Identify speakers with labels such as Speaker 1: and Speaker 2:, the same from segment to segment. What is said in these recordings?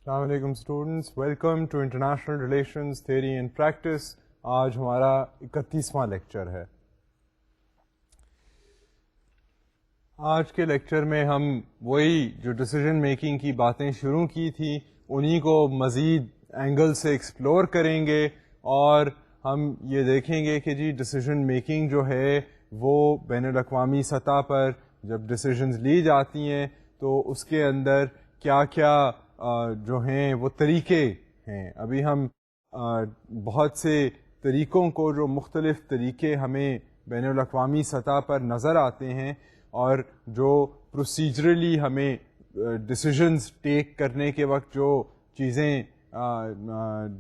Speaker 1: السلام علیکم students, welcome to international relations theory and practice. آج ہمارا 31واں لیکچر ہے۔ آج کے لیکچر میں ہم وہی جو ڈیسیژن میکنگ کی باتیں شروع کی تھیں انہی کو مزید اینگل سے ایکسپلور کریں گے، اور ہم یہ دیکھیں گے کہ جی ڈیسیژن میکنگ جو ہے وہ بین الاقوامی سطح پر جب ڈیسیژنز لی جاتی ہیں تو اس کے اندر کیا کیا جو ہیں وہ طریقے ہیں۔ ابھی ہم بہت سے طریقوں کو، جو مختلف طریقے ہمیں بین الاقوامی سطح پر نظر آتے ہیں اور جو پروسیجرلی ہمیں ڈیسیژنز ٹیک کرنے کے وقت جو چیزیں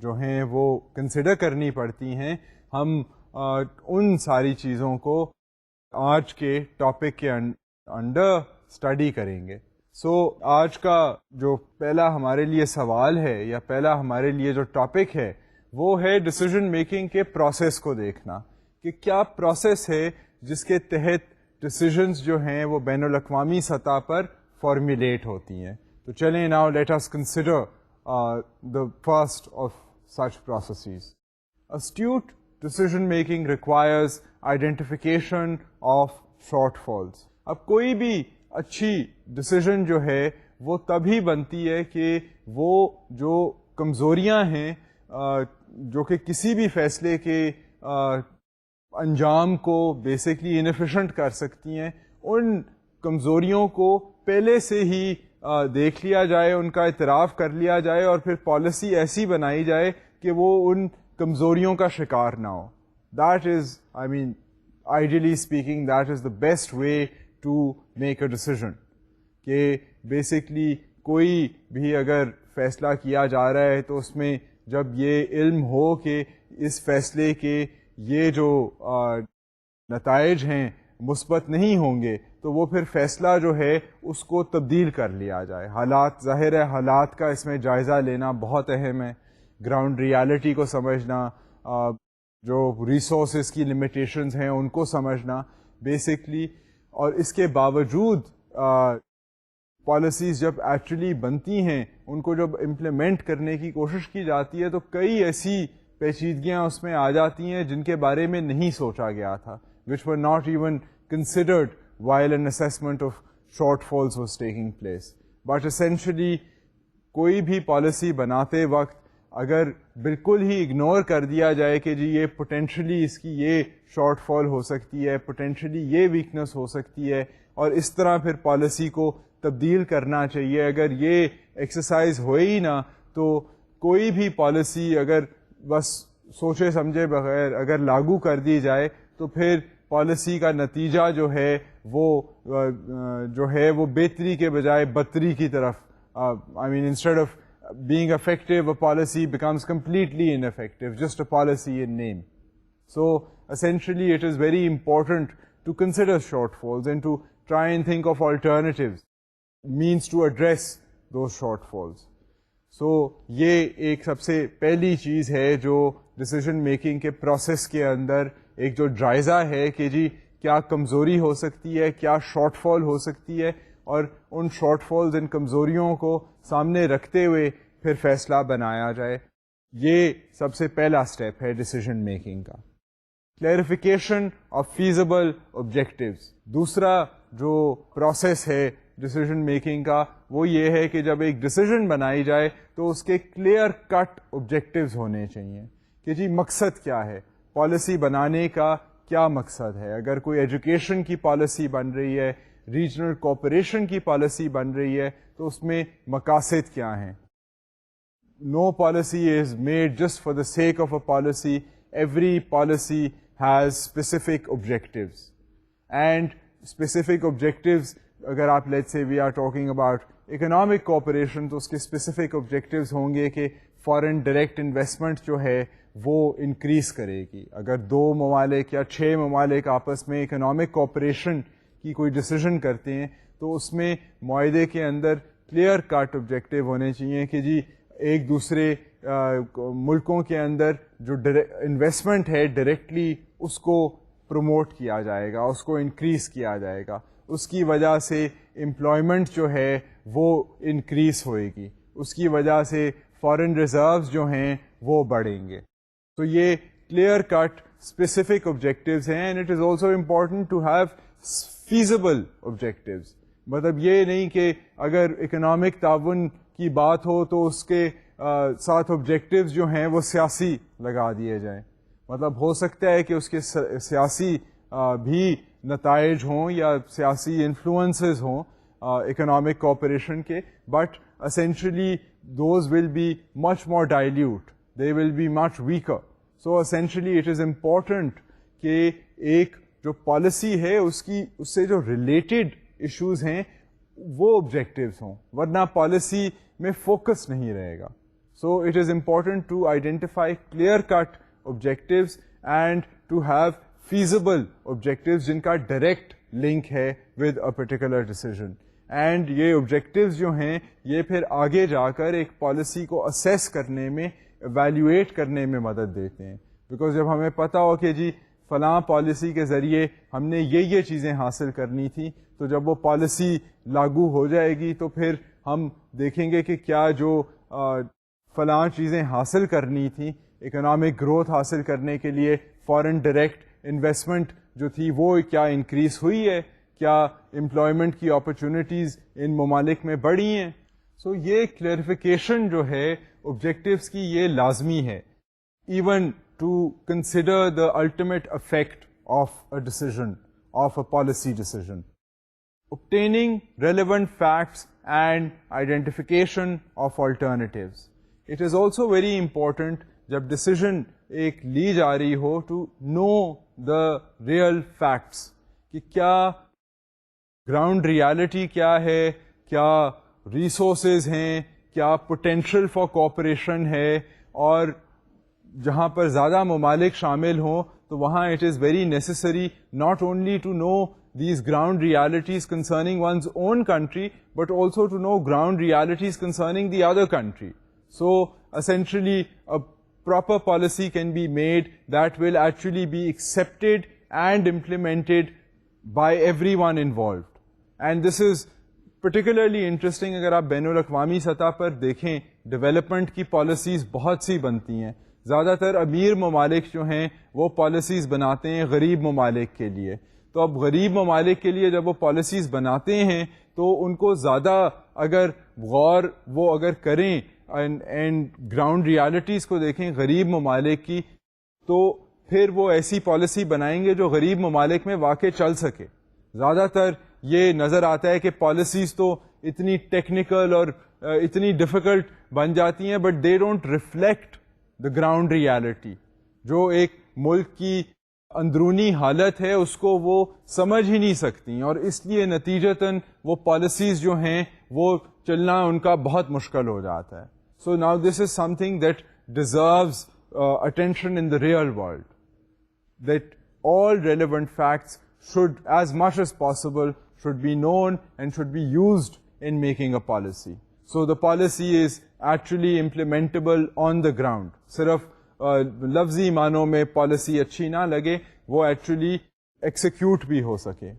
Speaker 1: جو ہیں وہ کنسیڈر کرنی پڑتی ہیں، ہم ان ساری چیزوں کو آج کے ٹاپک کے انڈر اسٹڈی کریں گے۔ آج کا جو پہلا ہمارے لیے سوال ہے یا پہلا ہمارے لیے جو ٹاپک ہے وہ ہے ڈیسیژن میکنگ کے پروسیس کو دیکھنا، کہ کیا پروسیس ہے جس کے تحت ڈیسیژنز جو ہیں وہ بین الاقوامی سطح پر فارمولیٹ ہوتی ہیں۔ تو چلیں now let us consider the first of such processes. Astute decision making requires identification of shortfalls. اب کوئی بھی اچھی ڈیسیژن جو ہے وہ تبھی بنتی ہے کہ وہ جو کمزوریاں ہیں جو کہ کسی بھی فیصلے کے انجام کو بیسکلی انیفیشنٹ کر سکتی ہیں، ان کمزوریوں کو پہلے سے ہی دیکھ لیا جائے، ان کا اعتراف کر لیا جائے، اور پھر پالیسی ایسی بنائی جائے کہ وہ ان کمزوریوں کا شکار نہ ہو۔ That is ideally speaking that is the best way to make a decision, کہ بیسکلی کوئی بھی اگر فیصلہ کیا جا رہا ہے تو اس میں جب یہ علم ہو کہ اس فیصلے کے یہ جو نتائج ہیں مثبت نہیں ہوں گے، تو وہ پھر فیصلہ جو ہے اس کو تبدیل کر لیا جائے۔ حالات، ظاہر ہے حالات کا اس میں جائزہ لینا بہت اہم ہے، گراؤنڈ ریالٹی کو سمجھنا، جو ریسورسز کی لمیٹیشنز ہیں ان کو سمجھنا بیسکلی، اور اس کے باوجود پالیسیز جب ایکچولی بنتی ہیں، ان کو جب امپلیمنٹ کرنے کی کوشش کی جاتی ہے تو کئی ایسی پیچیدگیاں اس میں آ جاتی ہیں جن کے بارے میں نہیں سوچا گیا تھا، which were not even considered while an assessment of shortfalls was taking place. But essentially کوئی بھی پالیسی بناتے وقت اگر بالکل ہی اگنور کر دیا جائے کہ جی یہ پوٹینشلی اس کی یہ شارٹ فال ہو سکتی ہے، پوٹینشلی یہ ویکنس ہو سکتی ہے، اور اس طرح پھر پالیسی کو تبدیل کرنا چاہیے، اگر یہ ایکسرسائز ہوئے ہی نہ تو کوئی بھی پالیسی اگر بس سوچے سمجھے بغیر اگر لاگو کر دی جائے تو پھر پالیسی کا نتیجہ جو ہے وہ بہتری کے بجائے بدتری کی طرف instead of being effective, a policy becomes completely ineffective, just a policy in name. So essentially it is very important to consider shortfalls and to try and think of alternatives, means to address those shortfalls. So یہ ایک سب سے پہلی چیز ہے جو decision making کے process کے اندر ایک جو جائزہ ہے کہ جی کیا کمزوری ہو سکتی ہے، کیا شارٹ فال ہو سکتی ہے، اور ان شارٹ فالز، ان کمزوریوں کو سامنے رکھتے ہوئے پھر فیصلہ بنایا جائے۔ یہ سب سے پہلا اسٹیپ ہے ڈیسیژن میکنگ کا۔ کلیریفیکیشن آف فیزیبل آبجیکٹیوز، دوسرا جو پروسیس ہے ڈیسیژن میکنگ کا وہ یہ ہے کہ جب ایک ڈیسیژن بنائی جائے تو اس کے کلیئر کٹ آبجیکٹیوز ہونے چاہیے، کہ جی مقصد کیا ہے، پالیسی بنانے کا کیا مقصد ہے۔ اگر کوئی ایجوکیشن کی پالیسی بن رہی ہے، ریجنل کوآپریشن کی پالیسی بن رہی ہے، تو اس میں مقاصد کیا ہیں۔ No policy is made just for the sake of a policy. Every policy has specific objectives. And specific objectives, اگر آپ let's say we are talking about economic cooperation تو اس کے specific objectives ہوں گے کہ foreign direct investment جو ہے وہ انکریز کرے گی۔ اگر 2 ممالک یا 6 ممالک آپس میں اکنامک کوآپریشن کی کوئی ڈیسیژن کرتے ہیں تو اس میں معاہدے کے اندر کلیئر کٹ آبجیکٹیو ہونے چاہیے کہ جی ایک دوسرے ملکوں کے اندر جو انویسٹمنٹ ہے ڈائریکٹلی اس کو پروموٹ کیا جائے گا، اس کو انکریز کیا جائے گا، اس کی وجہ سے امپلائمنٹ جو ہے وہ انکریز ہوئے گی۔ اس کی وجہ سے فارن ریزروز جو ہیں وہ بڑھیں گے. تو یہ کلیئر کٹ اسپیسیفک آبجیکٹیوز ہیں. And it is also important to have feasible objectives. مطلب یہ نہیں کہ اگر اکنامک تعاون کی بات ہو تو اس کے ساتھ آبجیکٹیوز جو ہیں وہ سیاسی لگا دیے جائیں. مطلب ہو سکتا ہے کہ اس کے سیاسی بھی نتائج ہوں یا سیاسی انفلوئنسز ہوں اکنامک کوآپریشن کے, but essentially those will be much more dilute, they will be much weaker. So essentially it is important کہ ایک جو پالیسی ہے اس سے جو ریلیٹڈ ایشوز ہیں وہ آبجیکٹیوز ہوں, ورنہ پالیسی میں فوکس نہیں رہے گا. So it is important to identify clear-cut objectives and to have feasible objectives جن کا ڈائریکٹ لنک ہے with a particular decision. And یہ آبجیکٹیوز جو ہیں یہ پھر آگے جا کر ایک پالیسی کو اسیس کرنے میں, ایویلیویٹ کرنے میں مدد دیتے ہیں. بیکاز جب ہمیں پتہ ہو کہ جی فلاں پالیسی کے ذریعے ہم نے یہ چیزیں حاصل کرنی تھی, تو جب وہ پالیسی لاگو ہو جائے گی تو پھر ہم دیکھیں گے کہ کیا جو فلاں چیزیں حاصل کرنی تھیں, اکنامک گروتھ حاصل کرنے کے لیے فارن ڈائریکٹ انویسٹمنٹ جو تھی وہ کیا انکریز ہوئی ہے, کیا امپلائمنٹ کی اپرچونیٹیز ان ممالک میں بڑھی ہیں. سو یہ کلیئرفیکیشن جو ہے آبجیکٹیوز کی یہ لازمی ہے, even to consider the ultimate effect of a decision, of a policy decision. obtaining relevant facts and identification of alternatives. It is also very important جب ڈیسیژن ایک لی جا رہی ہو to know the real facts, کہ کیا ground reality کیا ہے, کیا ریسورسز ہیں, کیا پوٹینشیل فار کوآپریشن ہے, اور جہاں پر زیادہ ممالک شامل ہوں تو وہاں it is very necessary not only to know these ground realities concerning one's own country, but also to know ground realities concerning the other country. So essentially a proper policy can be made that will actually be accepted and implemented by everyone involved. And this is particularly interesting اگر آپ بین الاقوامی سطح پر دیکھیں, development کی policies بہت سی بنتی ہیں. زیادہ تر امیر ممالک جو ہیں وہ پالیسیز بناتے ہیں غریب ممالک کے لیے. تو اب غریب ممالک کے لیے جب وہ پالیسیز بناتے ہیں تو ان کو زیادہ اگر غور وہ اگر کریں اینڈ گراؤنڈ ریالٹیز کو دیکھیں غریب ممالک کی, تو پھر وہ ایسی پالیسی بنائیں گے جو غریب ممالک میں واقع چل سکے. زیادہ تر یہ نظر آتا ہے کہ پالیسیز تو اتنی ٹیکنیکل اور اتنی ڈیفیکلٹ بن جاتی ہیں, but they don't reflect the ground reality. جو ایک ملک کی اندرونی حالت ہے اس کو وہ سمجھ ہی نہیں سکتی, اور اس لیے نتیجتاً وہ پالیسیز جو ہیں وہ چلنا ان کا بہت مشکل ہو جاتا ہے. So now this is some thing that deserves attention in the real world, that all relevant facts should, as much as possible, should be known and should be used in making a policy. So the policy is actually implementable on the ground. صرف لفظی معنوں میں policy اچھی نہ لگے, وہ actually execute بھی ہو سکے.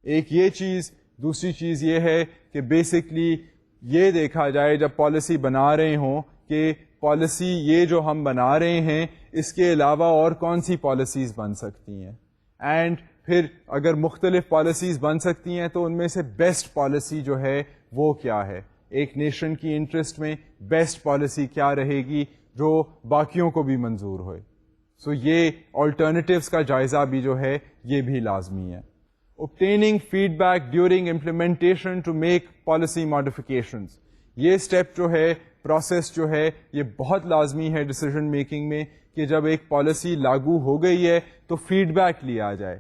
Speaker 1: ایک یہ چیز. دوسری چیز یہ ہے کہ بیسکلی یہ دیکھا جائے جب پالیسی بنا رہے ہوں کہ پالیسی یہ جو ہم بنا رہے ہیں اس کے علاوہ اور کون سی پالیسیز بن سکتی ہیں, اینڈ پھر اگر مختلف پالیسیز بن سکتی ہیں تو ان میں سے بیسٹ پالیسی جو ہے وہ کیا ہے, ایک نیشن کی انٹرسٹ میں بیسٹ پالیسی کیا رہے گی جو باقیوں کو بھی منظور ہوئے. سو یہ آلٹرنیٹیوز کا جائزہ بھی جو ہے یہ بھی لازمی ہے. obtaining feedback during implementation to make policy modifications. یہ اسٹیپ جو ہے, پروسیس جو ہے, یہ بہت لازمی ہے ڈیسیژن میکنگ میں, کہ جب ایک پالیسی لاگو ہو گئی ہے تو فیڈ بیک لیا جائے,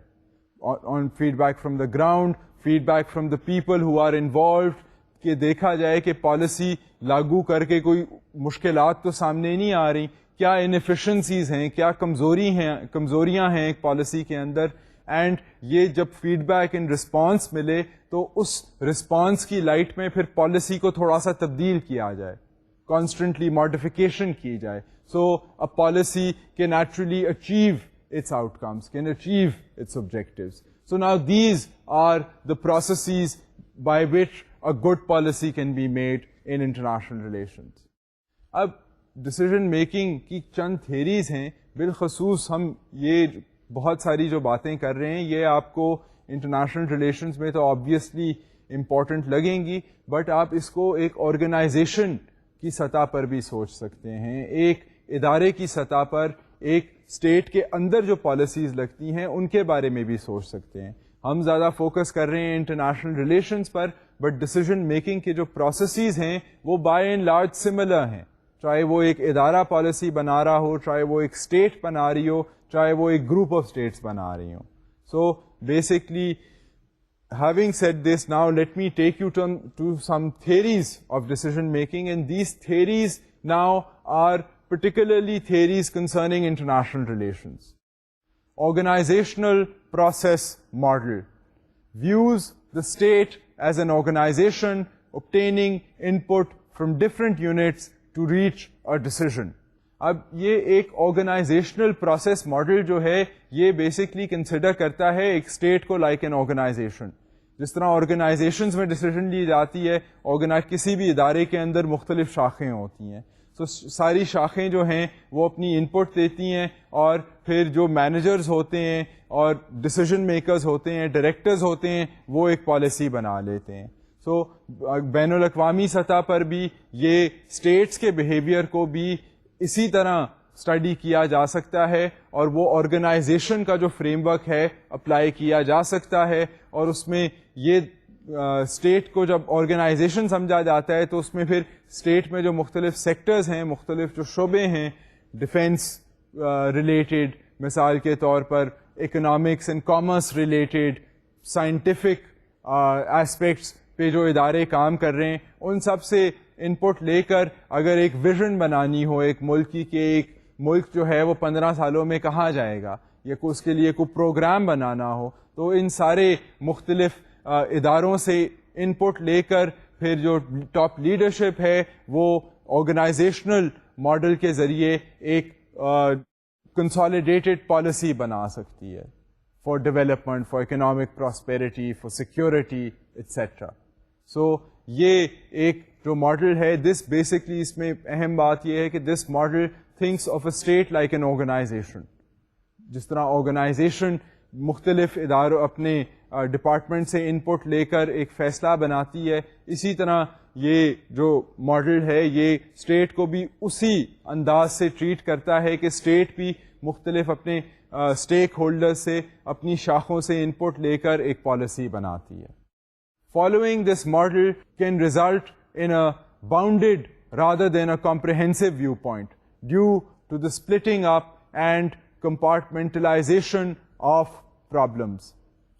Speaker 1: on feedback from the ground, feedback from the people who are involved, کہ دیکھا جائے کہ پالیسی لاگو کر کے کوئی مشکلات تو سامنے نہیں آ رہی, کیا انیفیشنسیز ہیں, کیا کمزوریاں ہیں ایک پالیسی کے اندر, اینڈ یہ جب فیڈ بیک ان رسپانس ملے تو اس رسپانس کی لائٹ میں پھر پالیسی کو تھوڑا سا تبدیل کیا جائے, کانسٹنٹلی ماڈیفیکیشن کی جائے. سو a policy can actually achieve its outcomes, can achieve its objectives. So now these are the processes by which a good policy can be made in international relations. اب decision making کی چند theories ہیں, بالخصوص ہم یہ بہت ساری جو باتیں کر رہے ہیں یہ آپ کو انٹرنیشنل ریلیشنز میں تو آبویسلی امپورٹنٹ لگیں گی, بٹ آپ اس کو ایک آرگنائزیشن کی سطح پر بھی سوچ سکتے ہیں, ایک ادارے کی سطح پر, ایک اسٹیٹ کے اندر جو پالیسیز لگتی ہیں ان کے بارے میں بھی سوچ سکتے ہیں. ہم زیادہ فوکس کر رہے ہیں international relations per, but decision making کے جو پروسیسز ہیں وہ بائی اینڈ لارج سملر ہیں, چاہے وہ ایک ادارہ پالیسی بنا رہا ہو, چاہے وہ ایک اسٹیٹ بنا رہی ہو, چاہے وہ ایک گروپ آف اسٹیٹس بنا رہی ہوں. So basically having said this, now let me take you to some theories of decision making, and these theories now are particularly theories concerning international relations. Organizational process model views the state as an organization obtaining input from different units to reach a decision. اب یہ ایک organisational process model جو ہے یہ basically consider کرتا ہے ایک state کو لائک این آرگنائزیشن. جس طرح آرگنائزیشنز میں ڈیسیژن لی جاتی ہے, کسی بھی ادارے کے اندر مختلف شاخیں ہوتی ہیں, تو ساری شاخیں جو ہیں وہ اپنی انپٹ دیتی ہیں, اور پھر جو مینیجرز ہوتے ہیں اور ڈیسیژن میکرز ہوتے ہیں, ڈائریکٹرز ہوتے ہیں, وہ ایک پالیسی بنا لیتے ہیں. سو بین الاقوامی سطح پر بھی یہ اسٹیٹس کے بیہیویئر کو بھی اسی طرح اسٹڈی کیا جا سکتا ہے, اور وہ آرگنائزیشن کا جو فریم ورک ہے اپلائی کیا جا سکتا ہے, اور اس میں یہ اسٹیٹ کو جب آرگنائزیشن سمجھا جاتا ہے تو اس میں پھر اسٹیٹ میں جو مختلف سیکٹرز ہیں, مختلف جو شعبے ہیں, ڈیفینس ریلیٹڈ مثال کے طور پر, economics and commerce related, scientific aspects پہ جو ادارے کام کر رہے ہیں, ان سب سے انپٹ لے کر اگر ایک ویژن بنانی ہو ایک ملک کی, کہ ایک ملک جو ہے وہ 15 سالوں میں کہاں جائے گا, یا اس کے لیے کوئی پروگرام بنانا ہو, تو ان سارے مختلف اداروں سے انپٹ لے کر پھر جو ٹاپ لیڈرشپ ہے وہ آرگنائزیشنل ماڈل کے ذریعے ایک کنسالیڈیٹڈ پالیسی بنا سکتی ہے for development, for economic prosperity, for security etcetera. So یہ ایک جو ماڈل ہے, دس بیسکلی اس میں اہم بات یہ ہے کہ this model thinks of a state like an organization. جس طرح آرگنائزیشن مختلف اداروں اپنے ڈپارٹمنٹ سے انپٹ لے کر ایک فیصلہ بناتی ہے, اسی طرح یہ جو ماڈل ہے یہ اسٹیٹ کو بھی اسی انداز سے ٹریٹ کرتا ہے کہ اسٹیٹ بھی مختلف اپنے اسٹیک ہولڈر سے, اپنی شاخوں سے انپٹ لے کر ایک پالیسی بناتی ہے. Following this model can result in a bounded rather than a comprehensive viewpoint due to the splitting up and compartmentalization of problems.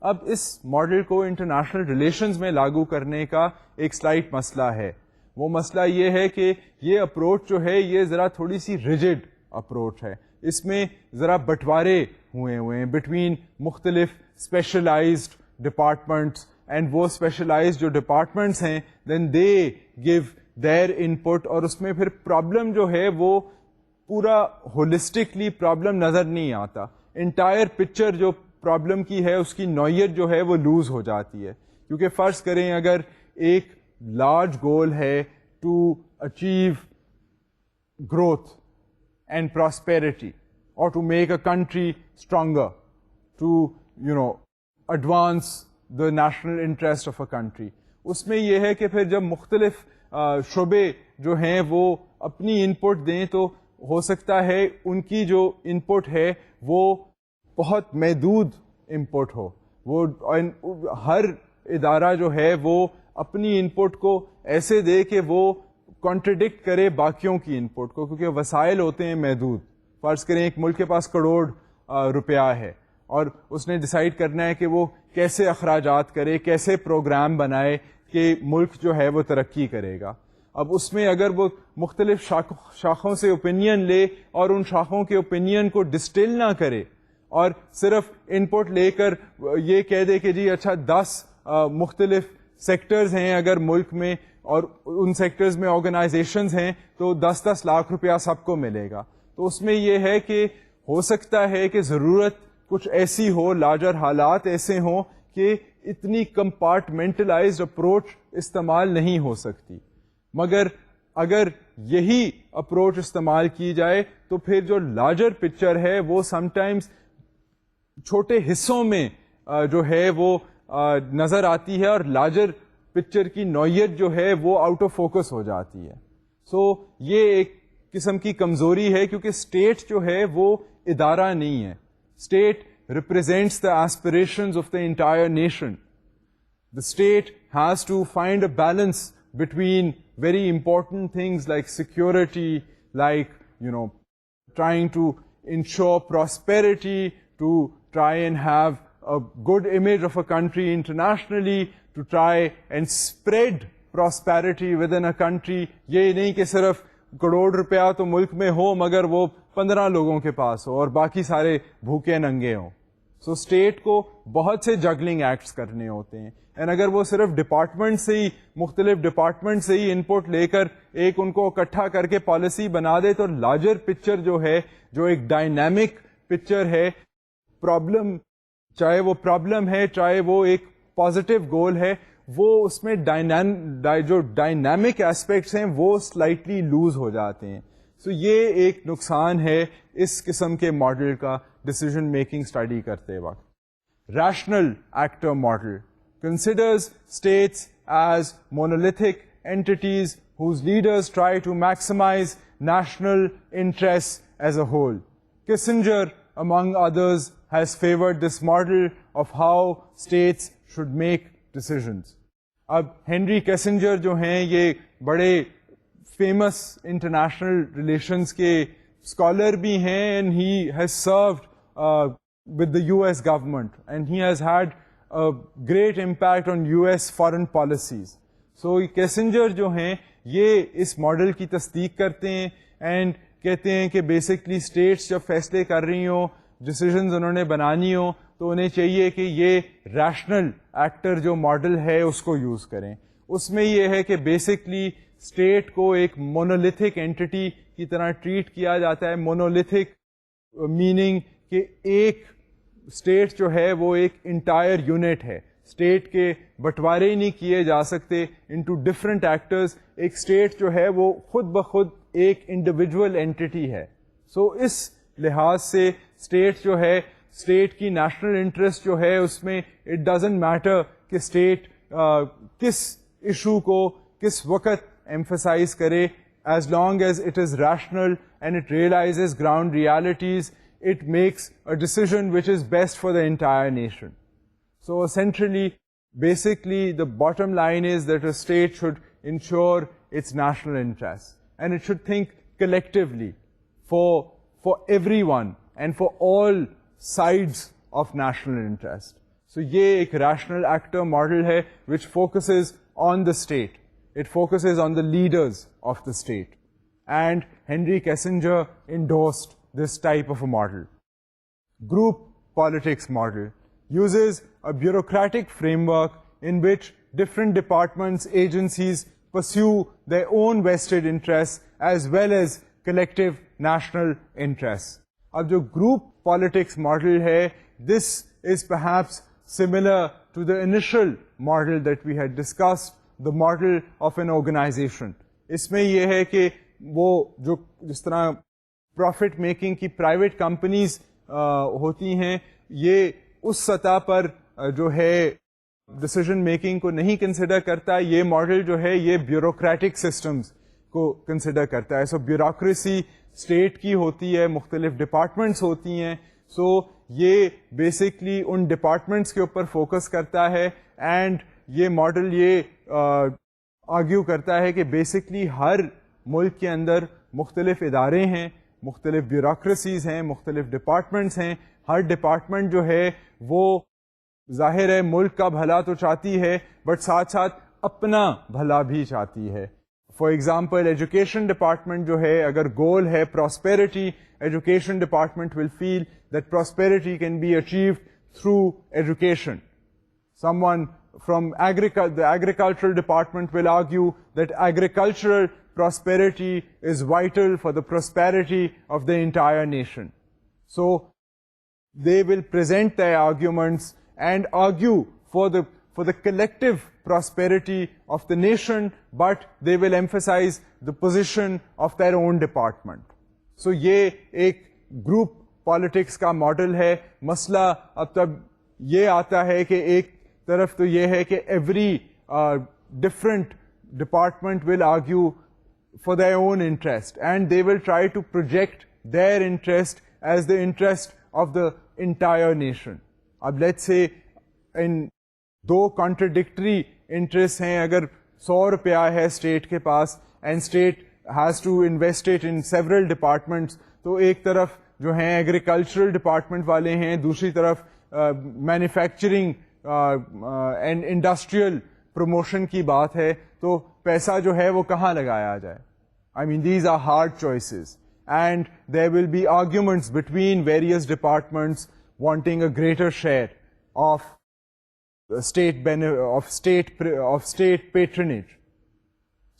Speaker 1: اب اس ماڈل کو انٹرنیشنل ریلیشنز میں لاگو کرنے کا ایک سلائٹ مسئلہ ہے. وہ مسئلہ یہ ہے کہ یہ اپروچ جو ہے یہ ذرا تھوڑی سی ریجڈ اپروچ ہے. اس میں ذرا بٹوارے ہوئے ہیں بٹوین مختلف اسپیشلائزڈ ڈپارٹمنٹس, اینڈ وہ اسپیشلائزڈ جو ڈپارٹمنٹس ہیں دین دے گیو دیئر انپٹ, اور اس میں پھر پرابلم جو ہے وہ پورا ہولسٹکلی پرابلم نظر نہیں آتا. انٹائر پکچر جو پرابلم کی ہے اس کی نوعیت جو ہے وہ لوز ہو جاتی ہے. کیونکہ فرض کریں اگر ایک لارج گول ہے to achieve growth and prosperity, اور to make a country stronger, to advance the national interest of a country. اس میں یہ ہے کہ پھر جب مختلف شعبے جو ہیں وہ اپنی انپٹ دیں تو ہو سکتا ہے ان کی جو انپٹ ہے وہ بہت محدود انپٹ ہو. وہ ہر ادارہ جو ہے وہ اپنی انپٹ کو ایسے دے کہ وہ کانٹرڈکٹ کرے باقیوں کی انپٹ کو, کیونکہ وسائل ہوتے ہیں محدود. فرض کریں ایک ملک کے پاس کروڑ روپیہ ہے اور اس نے ڈیسائیڈ کرنا ہے کہ وہ کیسے اخراجات کرے, کیسے پروگرام بنائے کہ ملک جو ہے وہ ترقی کرے گا. اب اس میں اگر وہ مختلف شاخوں سے اوپینین لے اور ان شاخوں کے اوپینین کو ڈسٹل نہ کرے اور صرف انپٹ لے کر یہ کہہ دے کہ جی اچھا 10 مختلف سیکٹرز ہیں اگر ملک میں, اور ان سیکٹرز میں آرگنائزیشنز ہیں تو 10-10 لاکھ روپیہ سب کو ملے گا, تو اس میں یہ ہے کہ ہو سکتا ہے کہ ضرورت کچھ ایسی ہو, لارجر حالات ایسے ہوں کہ اتنی کمپارٹمنٹلائزڈ اپروچ استعمال نہیں ہو سکتی. مگر اگر یہی اپروچ استعمال کی جائے تو پھر جو لارجر پکچر ہے وہ سم ٹائمز چھوٹے حصوں میں جو ہے وہ نظر آتی ہے، اور لارجر پکچر کی نوعیت جو ہے وہ آؤٹ آف فوکس ہو جاتی ہے. سو یہ ایک قسم کی کمزوری ہے، کیونکہ اسٹیٹ جو ہے وہ ادارہ نہیں ہے. State represents the aspirations of the entire nation. The state has to find a balance between very important things like security, like, trying to ensure prosperity, to try and have a good image of a country internationally, to try and spread prosperity within a country. یہ نہیں کہ صرف کروڑ روپیہ تو ملک میں ہو مگر وہ 15 لوگوں کے پاس ہو اور باقی سارے بھوکے ننگے ہوں. سو اسٹیٹ کو بہت سے جگلنگ ایکٹس کرنے ہوتے ہیں، اینڈ اگر وہ صرف ڈپارٹمنٹ سے ہی، مختلف ڈپارٹمنٹ سے ہی ان پٹ لے کر ایک ان کو اکٹھا کر کے پالیسی بنا دے تو لارجر پکچر جو ہے، جو ایک ڈائنامک پکچر ہے، پرابلم چاہے وہ پرابلم ہے چاہے وہ ایک پازیٹیو گول ہے، وہ اس میں جو ڈائنامک ایسپیکٹس ہیں وہ سلائٹلی لوز ہو جاتے ہیں. سو یہ ایک نقصان ہے اس قسم کے ماڈل کا ڈسیزن میکنگ اسٹڈی کرتے وقت. Rational actor model considers states as monolithic entities whose leaders try to maximize national interests as a whole. Kissinger, among others, has favored this model of how states should make decisions. اب Henry Kissinger جو ہیں یہ بڑے famous international relations کے scholar بھی ہیں، and he has served with the US government and he has had a great impact on US foreign policies. So Kissinger جو ہیں یہ اس ماڈل کی تصدیق کرتے ہیں اینڈ کہتے ہیں کہ بیسکلی اسٹیٹس جب فیصلے کر رہی ہوں، ڈسیزنز انہوں نے بنانی ہوں، تو انہیں چاہیے کہ یہ ریشنل ایکٹر جو ماڈل ہے اس کو یوز کریں. اس میں یہ ہے کہ بیسکلی اسٹیٹ کو ایک مونولیتھک اینٹی کی طرح ٹریٹ کیا جاتا ہے. مونولیتھک میننگ کہ ایک اسٹیٹ جو ہے وہ ایک انٹائر یونٹ ہے، اسٹیٹ کے بٹوارے ہی نہیں کیے جا سکتے انٹو ڈفرینٹ ایکٹرز. ایک اسٹیٹ جو ہے وہ خود بخود ایک انڈیویجول اینٹی ہے. سو اس لحاظ سے اسٹیٹ جو ہے، اسٹیٹ کی نیشنل انٹرسٹ جو ہے اس میں اٹ ڈزنٹ میٹر کہ اسٹیٹ کس ایشو کو کس وقت ایمفسائز کرے، as long as it is rational and it realises ground realities, it makes a decision which is best for the entire nation. So essentially, basically, the bottom line is that a state should ensure its national interests, and it should think collectively for everyone and for all sides of national interest. So ye ek rational actor model hai which focuses on the state. It focuses on the leaders of the state. And Henry Kissinger endorsed this type of a model. Group politics model uses a bureaucratic framework in which different departments, agencies pursue their own vested interests as well as collective national interests. Ab jo group politics model hai, this is perhaps similar to the initial model that we had discussed, the model of an organization. Isme ye hai ki wo jo jis tarah profit making کی private companies ہوتی ہیں، یہ اس سطح پر جو ہے decision making کو نہیں consider کرتا. یہ ماڈل جو ہے یہ بیوروکریٹک سسٹمز کو کنسیڈر کرتا ہے. سو بیوروکریسی اسٹیٹ کی ہوتی ہے، مختلف ڈپارٹمنٹس ہوتی ہیں. سو یہ بیسکلی ان ڈپارٹمنٹس کے اوپر فوکس کرتا ہے، اینڈ یہ ماڈل یہ آرگیو کرتا ہے کہ بیسکلی ہر ملک کے اندر مختلف ادارے ہیں، مختلف بیوروکریسیز ہیں، مختلف ڈپارٹمنٹس ہیں. ہر ڈپارٹمنٹ جو ہے وہ ظاہر ہے ملک کا بھلا تو چاہتی ہے بٹ ساتھ ساتھ اپنا بھلا بھی چاہتی ہے. فار ایگزامپل ایجوکیشن ڈپارٹمنٹ جو ہے، اگر گول ہے prosperity, education department will feel that prosperity can be achieved through education. Someone from the agricultural department will argue that agricultural prosperity is vital for the prosperity of the entire nation. So they will present their arguments and argue for the collective prosperity of the nation, but they will emphasize the position of their own department. So یہ ایک group politics کا model ہے. مسئلہ اب تب یہ آتا ہے کہ ایک طرف تو یہ ہے کہ every different department will argue for their own interest, and they will try to project their interest as the interest of the entire nation. اب let's say in do contradictory interests ہیں, اگر 100 روپیہ ہے اسٹیٹ کے پاس and state has to invest it in several departments, تو ایک طرف جو ہیں ایگریکلچرل ڈپارٹمنٹ والے ہیں, دوسری طرف مینوفیکچرنگ اینڈ انڈسٹریل پروموشن کی بات ہے, تو پیسہ جو ہے وہ کہاں لگایا جائے؟ I mean, these are hard choices, and there will be arguments between various departments wanting a greater share of state patronage.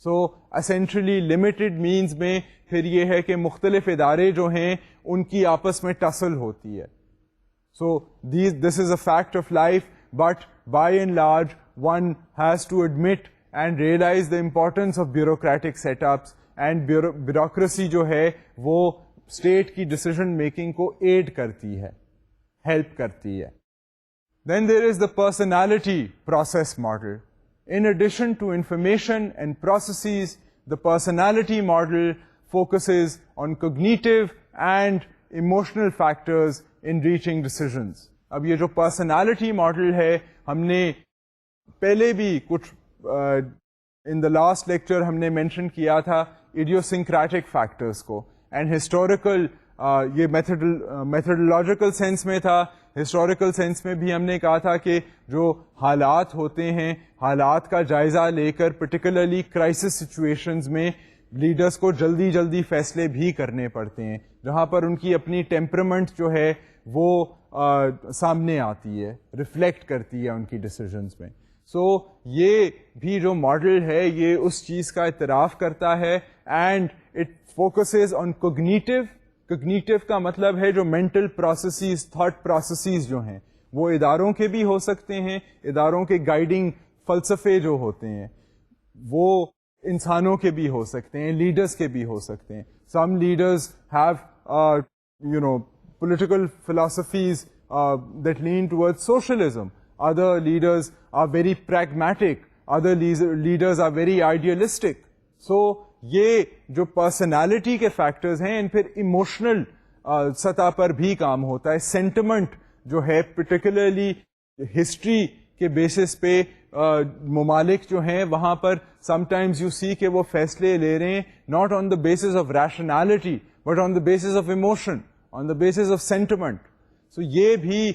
Speaker 1: So essentially limited means میں پھر یہ ہے کہ مختلف ادارے جو ہیں ان کی آپس میں ٹسل ہوتی ہے. So this is a fact of life, but by and large one has to admit and realize the importance of bureaucratic setups, and bureaucracy جو ہے وہ اسٹیٹ کی ڈیسیژن میکنگ کو ایڈ کرتی ہے, ہیلپ کرتی ہے. Then there is the personality process model. In addition to information and processes, the personality model focuses on cognitive and emotional factors in reaching decisions. اب یہ جو personality model ہے, ہم نے پہلے بھی کچھ in the last lecture ہم نے mention کیا تھا idiosyncratic factors کو, and historical یہ میتھڈولوجیکل سینس میں تھا. ہسٹوریکل سینس میں بھی ہم نے کہا تھا کہ جو حالات ہوتے ہیں, حالات کا جائزہ لے کر پرٹیکولرلی کرائسس سچویشنز میں لیڈرز کو جلدی جلدی فیصلے بھی کرنے پڑتے ہیں, جہاں پر ان کی اپنی ٹیمپرمنٹ جو ہے وہ سامنے آتی ہے, ریفلیکٹ کرتی ہے ان کی ڈیسیژنز میں. سو یہ بھی جو ماڈل ہے یہ اس چیز کا اعتراف کرتا ہے, and it focuses on cognitive. Cognitive کا مطلب ہے جو مینٹل پروسیسز, تھاٹ پروسیسز جو ہیں وہ اداروں کے بھی ہو سکتے ہیں, اداروں کے گائیڈنگ فلسفے جو ہوتے ہیں وہ انسانوں کے بھی ہو سکتے ہیں, لیڈرز کے بھی ہو سکتے ہیں. Some leaders have political philosophies that lean towards socialism. Other leaders are very pragmatic. Other leaders are very idealistic. So یہ جو پرسنالٹی کے فیکٹرز ہیں ان پھر ایموشنل سطح پر بھی کام ہوتا ہے. سینٹیمنٹ جو ہے پرٹیکولرلی ہسٹری کے بیسس پہ ممالک جو ہیں وہاں پر سم ٹائمز یو سی کہ وہ فیصلے لے رہے ہیں not on the basis of rationality but on the basis of emotion, on the basis of sentiment. So یہ بھی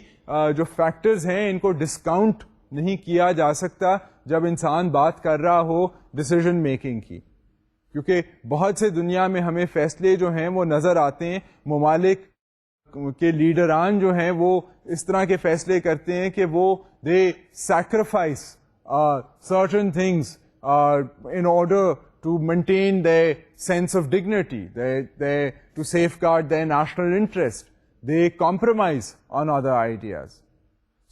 Speaker 1: جو فیکٹرز ہیں ان کو ڈسکاؤنٹ نہیں کیا جا سکتا جب انسان بات کر رہا ہو ڈیسیژن میکنگ کی, کیونکہ بہت سے دنیا میں ہمیں فیصلے جو ہیں وہ نظر آتے ہیں, ممالک کے لیڈران جو ہیں وہ اس طرح کے فیصلے کرتے ہیں کہ وہ دے sacrifice certain things in order to maintain their sense of dignity, to safeguard their national interest. They compromise on other ideas.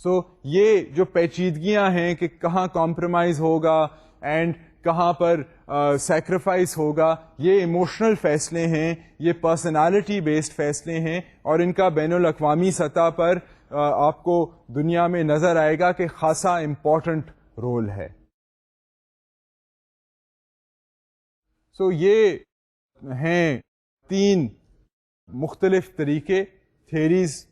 Speaker 1: So یہ جو پیچیدگیاں ہیں کہ کہاں کمپرومائز ہوگا اینڈ کہاں پر سیکریفائس ہوگا, یہ ایموشنل فیصلے ہیں, یہ پرسنالٹی بیسڈ فیصلے ہیں, اور ان کا بین الاقوامی سطح پر آپ کو دنیا میں نظر آئے گا کہ خاصا امپورٹنٹ رول ہے. سو یہ ہیں 3 مختلف طریقے تھیریز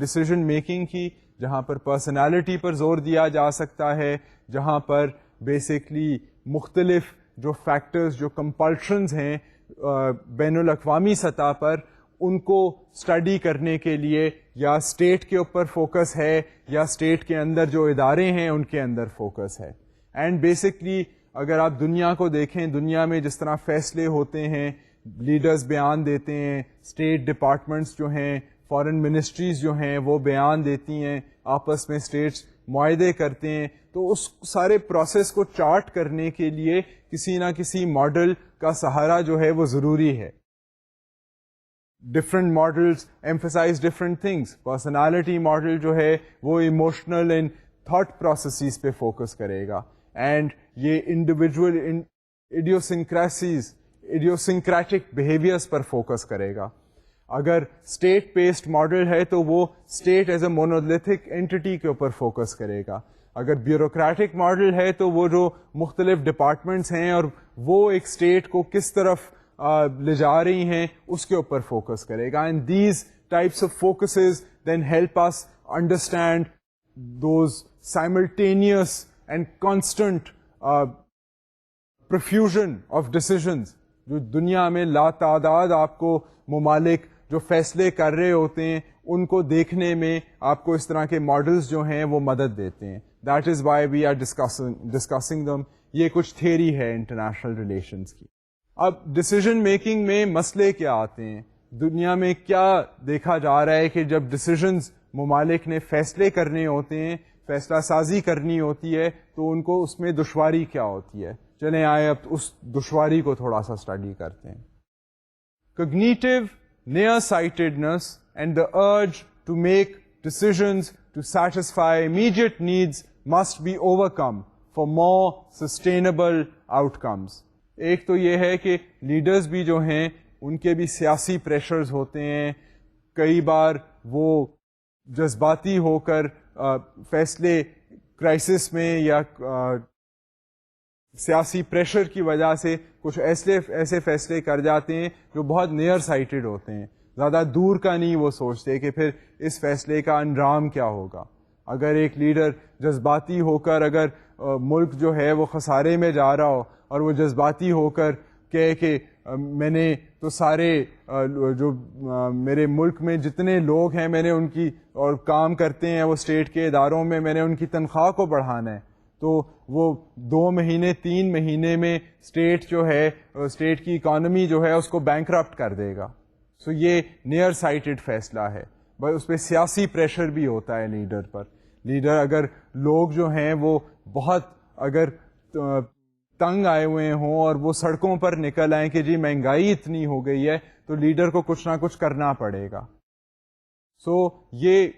Speaker 1: ڈیسیژن میکنگ کی, جہاں پر پرسنالٹی پر زور دیا جا سکتا ہے, جہاں پر بیسکلی مختلف جو فیکٹرز جو کمپلشنز ہیں بین الاقوامی سطح پر ان کو اسٹڈی کرنے کے لیے یا اسٹیٹ کے اوپر فوکس ہے یا اسٹیٹ کے اندر جو ادارے ہیں ان کے اندر فوکس ہے. اینڈ بیسکلی اگر آپ دنیا کو دیکھیں, دنیا میں جس طرح فیصلے ہوتے ہیں, لیڈرز بیان دیتے ہیں, اسٹیٹ ڈپارٹمنٹس جو ہیں, فارن منسٹریز جو ہیں وہ بیان دیتی ہیں, آپس میں اسٹیٹس معاہدے کرتے ہیں, تو اس سارے پروسیس کو چارٹ کرنے کے لیے کسی نہ کسی ماڈل کا سہارا جو ہے وہ ضروری ہے. Different models emphasize different things. Personality model جو ہے وہ ایموشنل اینڈ تھاٹ پروسیسز پہ فوکس کرے گا, اینڈ یہ انڈیویجول ایڈیوسنکریٹک بیہیویئرس پر فوکس کرے گا. اگر اسٹیٹ بیسڈ ماڈل ہے تو وہ state as a monolithic entity کے اوپر فوکس کرے گا. اگر بیوروکریٹک ماڈل ہے تو وہ جو مختلف ڈپارٹمنٹس ہیں اور وہ ایک اسٹیٹ کو کس طرف لے جا رہی ہیں اس کے اوپر فوکس کرے گا. And these types of focuses then help us understand those simultaneous and constant profusion of decisions. جو دنیا میں لاتعداد آپ کو ممالک جو فیصلے کر رہے ہوتے ہیں ان کو دیکھنے میں آپ کو اس طرح کے ماڈلز جو ہیں وہ مدد دیتے ہیں. That is why we are discussing them. یہ کچھ تھیوری ہے انٹرنیشنل ریلیشنز کی. اب ڈسیزن میکنگ میں مسئلے کیا آتے ہیں؟ دنیا میں کیا دیکھا جا رہا ہے کہ جب ڈسیزنز ممالک نے فیصلے کرنے ہوتے ہیں, فیصلہ سازی کرنی ہوتی ہے, تو ان کو اس میں دشواری کیا ہوتی ہے؟ چلیں آئے اب اس دشواری کو تھوڑا سا اسٹڈی کرتے ہیں. Cognitive nearsightedness and the urge to make decisions to satisfy immediate needs must be overcome for more sustainable outcomes. ایک تو یہ ہے کہ لیڈرز بھی جو ہیں ان کے بھی سیاسی پریشرز ہوتے ہیں. کئی بار وہ جذباتی ہو کر فیصلے کرائسس میں یا سیاسی پریشر کی وجہ سے کچھ ایسے فیصلے کر جاتے ہیں جو بہت نیئر سائٹڈ ہوتے ہیں, زیادہ دور کا نہیں وہ سوچتے کہ پھر اس فیصلے کا انجام کیا ہوگا. اگر ایک لیڈر جذباتی ہو کر اگر ملک جو ہے وہ خسارے میں جا رہا ہو اور وہ جذباتی ہو کر کہے کہ میں نے تو سارے جو میرے ملک میں جتنے لوگ ہیں میں نے ان کی اور کام کرتے ہیں وہ اسٹیٹ کے اداروں میں میں نے ان کی تنخواہ کو بڑھانا ہے, تو وہ 2 مہینے 3 مہینے میں اسٹیٹ جو ہے اسٹیٹ کی اکانومی جو ہے اس کو بینکرپٹ کر دے گا. سو یہ نیئر سائٹڈ فیصلہ ہے. بس اس پہ سیاسی پریشر بھی ہوتا ہے لیڈر پر. لیڈر اگر لوگ جو ہیں وہ بہت اگر تنگ آئے ہوئے ہوں اور وہ سڑکوں پر نکل آئیں کہ جی مہنگائی اتنی ہو گئی ہے, تو لیڈر کو کچھ نہ کچھ کرنا پڑے گا. سو یہ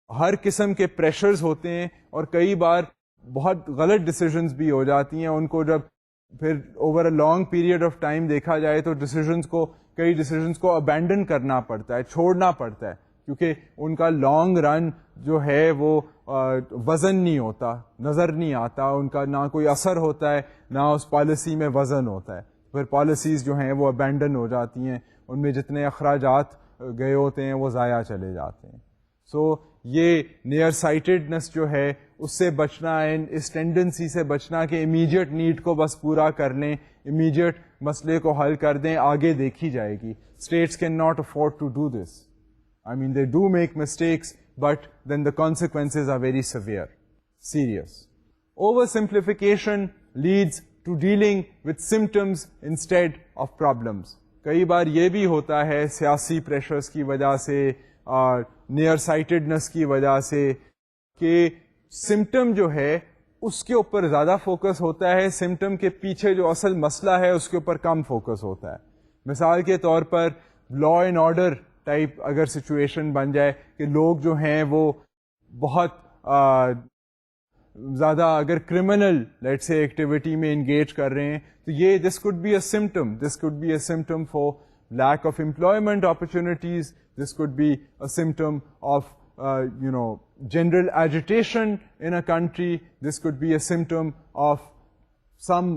Speaker 1: ہر قسم کے پریشرز ہوتے ہیں اور کئی بار بہت غلط ڈیسیژنز بھی ہو جاتی ہیں. ان کو جب پھر over a long period of time دیکھا جائے تو کئی ڈیسیژنز کو ابینڈن کرنا پڑتا ہے, چھوڑنا پڑتا ہے, کیونکہ ان کا لانگ رن جو ہے وہ وزن نہیں ہوتا, نظر نہیں آتا, ان کا نہ کوئی اثر ہوتا ہے نہ اس پالیسی میں وزن ہوتا ہے. پھر پالیسیز جو ہیں وہ ابینڈن ہو جاتی ہیں, ان میں جتنے اخراجات گئے ہوتے ہیں وہ ضائع چلے جاتے ہیں. سو یہ نیئر سائٹڈنس جو ہے اس سے بچنا, اس ٹینڈنسی سے بچنا کہ امیجیٹ نیڈ کو بس پورا کر لیں, امیجیٹ مسئلے کو حل کر دیں, آگے دیکھی جائے گی. States can not afford to do this. I mean, they do make mistakes, but then the consequences are very serious. Oversimplification leads to dealing with symptoms instead of problems. کئی بار یہ بھی ہوتا ہے سیاسی پریشرز کی وجہ سے, نیئر سائٹڈنس کی وجہ سے, کہ سمٹم جو ہے اس کے اوپر زیادہ فوکس ہوتا ہے, سمٹم کے پیچھے جو اصل مسئلہ ہے اس کے اوپر کم فوکس ہوتا ہے. مثال کے طور پر لا اینڈ آرڈر ٹائپ اگر سچویشن بن جائے کہ لوگ جو ہیں وہ بہت زیادہ اگر کرمنل لیٹ سے ایکٹیویٹی میں انگیج کر رہے ہیں, تو یہ this could be a symptom for lack of employment opportunities, this could be a symptom of general agitation in a country, this could be a symptom of some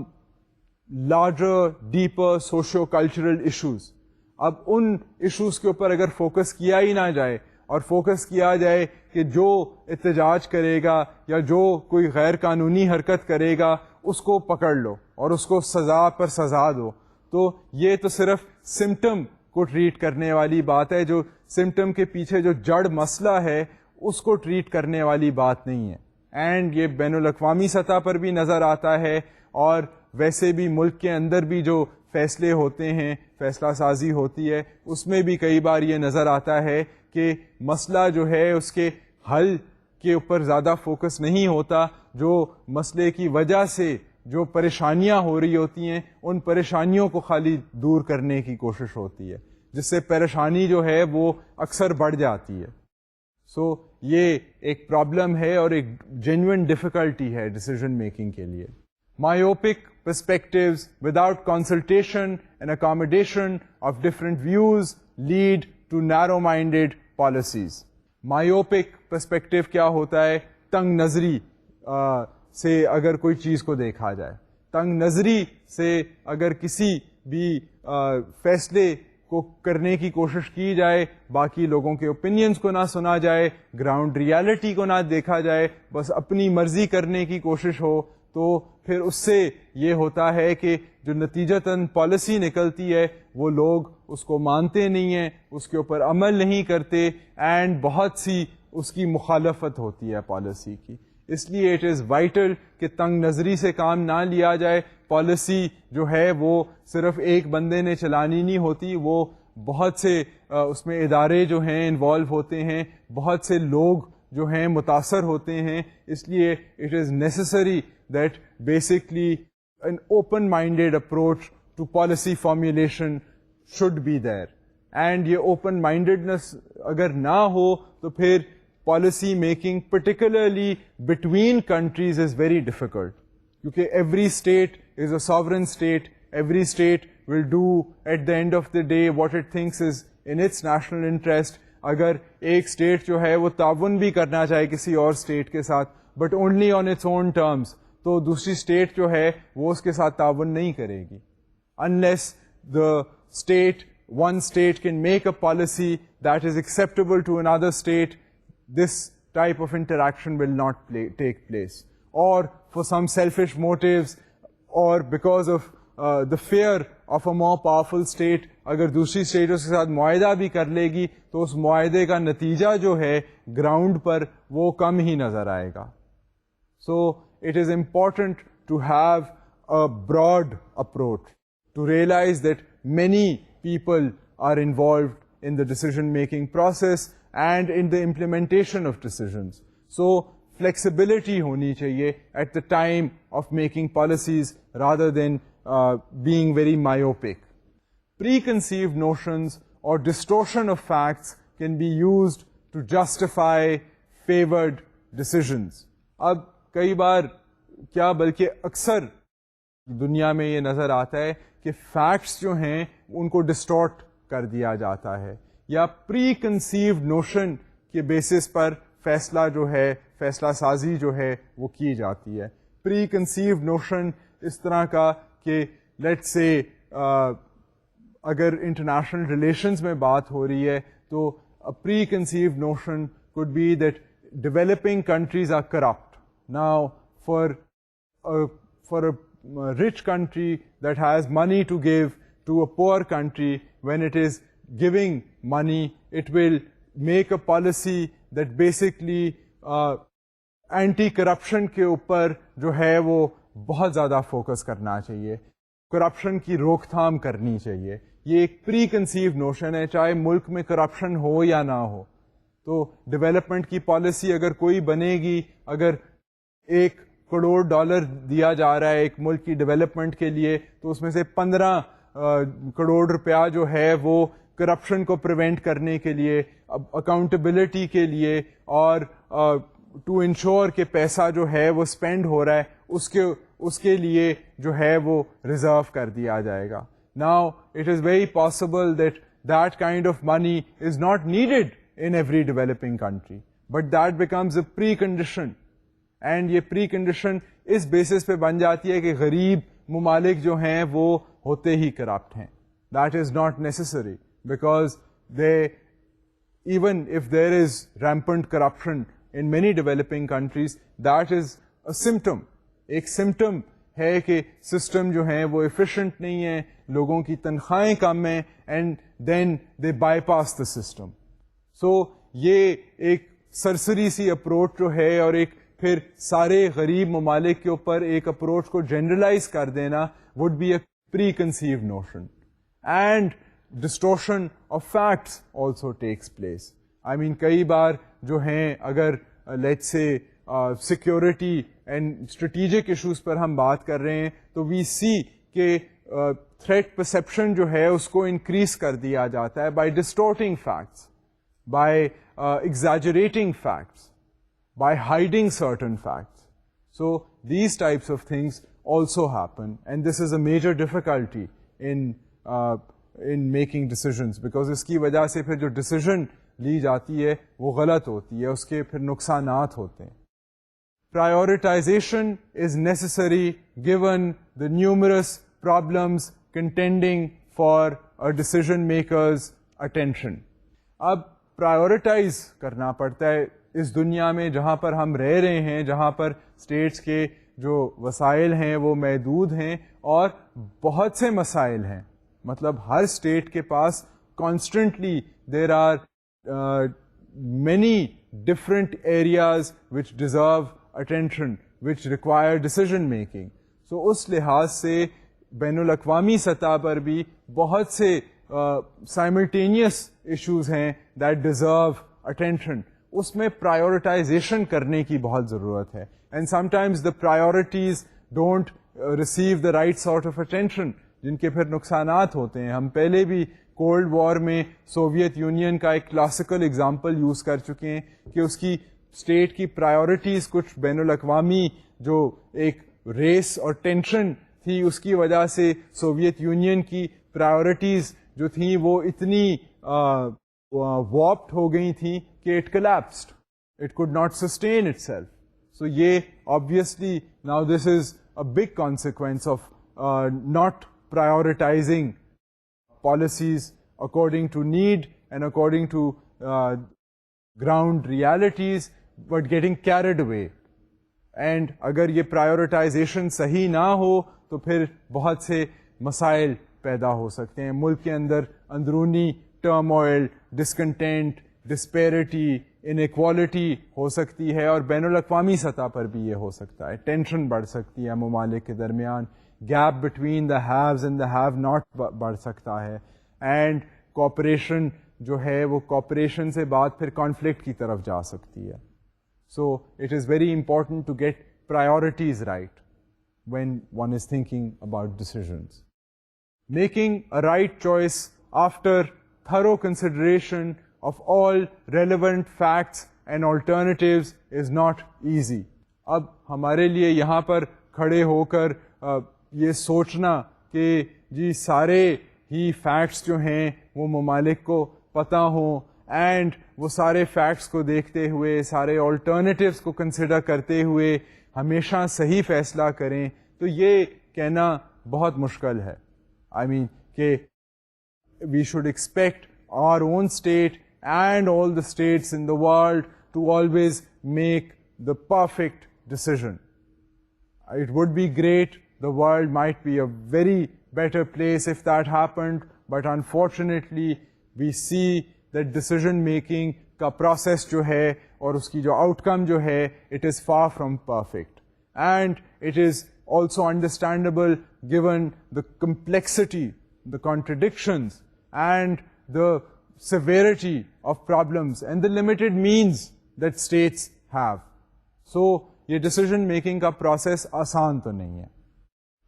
Speaker 1: larger, deeper socio-cultural issues. اب ان issues کے اوپر اگر focus کیا ہی نہ جائے اور focus کیا جائے کہ جو احتجاج کرے گا یا جو کوئی غیر قانونی حرکت کرے گا اس کو پکڑ لو اور اس کو سزا پر سزا دو, تو یہ تو صرف سمٹم کو ٹریٹ کرنے والی بات ہے. جو سمٹم کے پیچھے جو جڑ مسئلہ ہے اس کو ٹریٹ کرنے والی بات نہیں ہے. اینڈ یہ بین الاقوامی سطح پر بھی نظر آتا ہے, اور ویسے بھی ملک کے اندر بھی جو فیصلے ہوتے ہیں, فیصلہ سازی ہوتی ہے, اس میں بھی کئی بار یہ نظر آتا ہے کہ مسئلہ جو ہے اس کے حل کے اوپر زیادہ فوکس نہیں ہوتا. جو مسئلے کی وجہ سے جو پریشانیاں ہو رہی ہوتی ہیں ان پریشانیوں کو خالی دور کرنے کی کوشش ہوتی ہے, جس سے پریشانی جو ہے وہ اکثر بڑھ جاتی ہے. سو یہ ایک پرابلم ہے اور ایک جینوئن ڈفیکلٹی ہے ڈیسیژن میکنگ کے لیے. Myopic perspectives without consultation and accommodation of different views lead to narrow-minded policies. Myopic perspective کیا ہوتا ہے؟ تنگ نظری سے اگر کوئی چیز کو دیکھا جائے, تنگ نظری سے اگر کسی بھی فیصلے کو کرنے کی کوشش کی جائے, باقی لوگوں کے اوپینینز کو نہ سنا جائے, گراؤنڈ ریالٹی کو نہ دیکھا جائے, بس اپنی مرضی کرنے کی کوشش ہو, تو پھر اس سے یہ ہوتا ہے کہ جو نتیجتاً پالیسی نکلتی ہے وہ لوگ اس کو مانتے نہیں ہیں, اس کے اوپر عمل نہیں کرتے, اینڈ بہت سی اس کی مخالفت ہوتی ہے پالیسی کی. اس لیے اٹ از وائٹل کہ تنگ نظری سے کام نہ لیا جائے. پالیسی جو ہے وہ صرف ایک بندے نے چلانی نہیں ہوتی, وہ بہت سے اس میں ادارے جو ہیں انوالو ہوتے ہیں, بہت سے لوگ جو ہیں متاثر ہوتے ہیں. اس لیے it is necessary that basically an open-minded approach to policy formulation should be there. And یہ open-mindedness اگر نہ ہو تو پھر policy making particularly between countries is very difficult. کیونکہ every state is a sovereign state, every state will do at the end of the day what it thinks is in its national interest. اگر ایک state جو ہے وہ تعاون بھی کرنا چاہے کسی اور state کے ساتھ but only on its own terms, تو دوسری اسٹیٹ جو ہے وہ اس کے ساتھ تعاون نہیں کرے گی. unless the state, one state can make a policy that is acceptable to another state, this type of interaction will not take place. Or for some selfish motives, or because of the fear of a more powerful state, اگر دوسری state اس کے ساتھ معاہدہ بھی کر لے گی تو اس معاہدے کا نتیجہ جو ہے گراؤنڈ پر وہ کم ہی نظر آئے گا. So it is important to have a broad approach, to realize that many people are involved in the decision-making process and in the implementation of decisions. So flexibility honi chahiye at the time of making policies rather than being very myopic. Preconceived notions or distortion of facts can be used to justify favored decisions. اب کئی بار کیا بلکہ اکثر دنیا میں یہ نظر آتا ہے کہ فیکٹس جو ہیں ان کو ڈسٹورٹ کر دیا جاتا ہے, یا پری کنسیوڈ نوشن کے بیسس پر فیصلہ جو ہے, فیصلہ سازی جو ہے وہ کی جاتی ہے. پری کنسیوڈ نوشن اس طرح کا کہ لیٹ سے اگر انٹرنیشنل ریلیشنز میں بات ہو رہی ہے تو preconceived notion could be that developing countries are corrupt. Now, for a rich country that has money to give to a poor country, when it is giving money, it will make a policy that basically anti-corruption کے اوپر جو ہے وہ بہت زیادہ focus کرنا چاہیے, corruption کی روک تھام کرنی چاہیے. یہ ایک پری کنسیو نوشن ہے, چاہے ملک میں کرپشن ہو یا نہ ہو. تو ڈیولپمنٹ کی پالیسی اگر کوئی بنے گی, اگر $1 کروڑ دیا جا رہا ہے ایک ملک کی ڈیولپمنٹ کے لیے, تو اس میں سے 15 کروڑ روپیہ جو ہے وہ کرپشن کو پریونٹ کرنے کے لیے, اکاؤنٹیبلٹی کے لیے, اور ٹو انشور کہ پیسہ جو ہے وہ اسپینڈ ہو رہا ہے اس کے لیے جو ہے وہ ریزرو کر دیا جائے گا. Now it is very possible that kind of money is not needed in every developing country, but that becomes a precondition. And یہ پری کنڈیشن اس بیسس پہ بن جاتی ہے کہ غریب ممالک جو ہیں وہ ہوتے ہی کرپٹ ہیں. That is not necessary, because they even if there is rampant corruption in many developing countries, that is a symptom. ایک سمٹم ہے کہ سسٹم جو ہیں وہ ایفیشینٹ نہیں ہیں, لوگوں کی تنخواہیں کم ہیں, and then they bypass the system. So یہ ایک سرسری سی اپروچ جو ہے, اور ایک پھر سارے غریب ممالک کے اوپر ایک اپروچ کو جنرلائز کر دینا would be a preconceived notion. And distortion of facts also takes place. I mean کئی بار جو ہیں, اگر let's say security and strategic issues پر ہم بات کر رہے ہیں, تو وی سی کہ تھریٹ پرسیپشن جو ہے اس کو انکریز کر دیا جاتا ہے by distorting facts, by exaggerating facts, by hiding certain facts. So these types of things also happen, and this is a major difficulty in making decisions, because اس کی وجہ سے پھر جو ڈیسیژن لی جاتی ہے وہ غلط ہوتی ہے, اس کے پھر نقصانات ہوتے ہیں. Prioritization is necessary given the numerous problems contending for a decision maker's attention. اب prioritize کرنا پڑتا ہے اس دنیا میں جہاں پر ہم رہ رہے ہیں, جہاں پر اسٹیٹس کے جو وسائل ہیں وہ محدود ہیں اور بہت سے مسائل ہیں. مطلب ہر اسٹیٹ کے پاس constantly there are many different areas which deserve attention, which require decision making. So اس لحاظ سے بین الاقوامی سطح پر بھی بہت سے simultaneous issues ہیں that deserve attention. اس میں prioritization کرنے کی بہت ضرورت ہے. And sometimes the priorities don't receive the right sort of attention, جن کے پھر نقصانات ہوتے ہیں. ہم پہلے بھی کولڈ وار میں سوویت یونین کا ایک کلاسیکل اگزامپل یوز کر چکے ہیں کہ اس کی اسٹیٹ کی پرائیورٹیز کچھ بین الاقوامی جو ایک ریس اور ٹینشن تھی اس کی وجہ سے سوویت یونین کی پرائیورٹیز جو تھیں وہ اتنی وارپڈ ہو گئی تھیں کہ it collapsed, it could not sustain itself. So یہ obviously now this is a big consequence of not prioritizing policies according to need and according to ground realities, but getting carried away. And اگر یہ prioritization صحیح نہ ہو تو پھر بہت سے مسائل پیدا ہو سکتے ہیں. ملک کے اندر اندرونی ٹرموائل, ڈسکنٹینٹ, ڈسپیرٹی, انیکوالٹی ہو سکتی ہے, اور بین الاقوامی سطح پر بھی یہ ہو سکتا ہے. ٹینشن بڑھ سکتی ہے ممالک کے درمیان, gap between the haves and the have nots بڑھ سکتا ہے, اینڈ کوآپریشن جو ہے وہ کوآپریشن سے بعد پھر کانفلکٹ کی طرف جا سکتی ہے. So it is very important to get priorities right when one is thinking about decisions. Making a right choice after thorough consideration of all relevant facts and alternatives is not easy. اب ہمارے لیے یہاں پر کھڑے ہو کر یہ سوچنا کہ جی سارے ہی فیکٹس جو ہیں وہ ممالک کو پتہ ہوں, اینڈ وہ سارے فیکٹس کو دیکھتے ہوئے, سارے آلٹرنیٹیوز کو کنسیڈر کرتے ہوئے ہمیشہ صحیح فیصلہ کریں, تو یہ کہنا بہت مشکل ہے. آئی مین کہ we should expect our own state and all the states in the world to always make the perfect decision. It would be great, the world might be a very better place if that happened, but unfortunately we see that decision making کا process جو ہے اور اس کی جو out کم جو ہے it is far from perfect, and it is also understandable given the complexity, the contradictions and the severity of problems and the limited means that states have. So یہ decision making کا process آسان تو نہیں ہے.